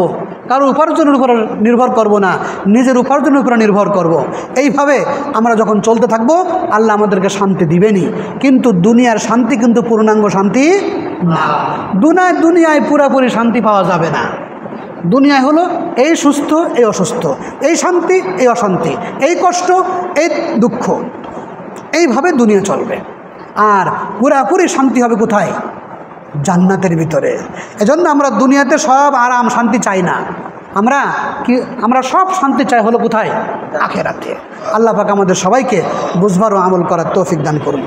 কারো উপার্জনের উপর নির্ভর করব না, নিজের উপার্জনের উপর নির্ভর করব। এইভাবে আমরা যখন চলতে থাকবো আল্লাহ আমাদেরকে শান্তি দিবেনই। কিন্তু দুনিয়ার শান্তি কিন্তু পূর্ণাঙ্গ শান্তি না। দুনিয়ায় পুরোপুরি শান্তি পাওয়া যাবে না। দুনিয়ায় হলো এই সুস্থ এই অসুস্থ, এই শান্তি এই অশান্তি, এই কষ্ট এই দুঃখ, এইভাবে দুনিয়া চলবে। আর পুরাপুরি শান্তি হবে কোথায়? জান্নাতের ভিতরে। এজন্য আমরা দুনিয়াতে সব আরাম শান্তি চাই না, আমরা সব শান্তি চাই হলো কোথায়? আখিরাতে। আল্লাহ পাক আমাদের সবাইকে বুঝবার ও আমল করার তৌফিক দান করুন।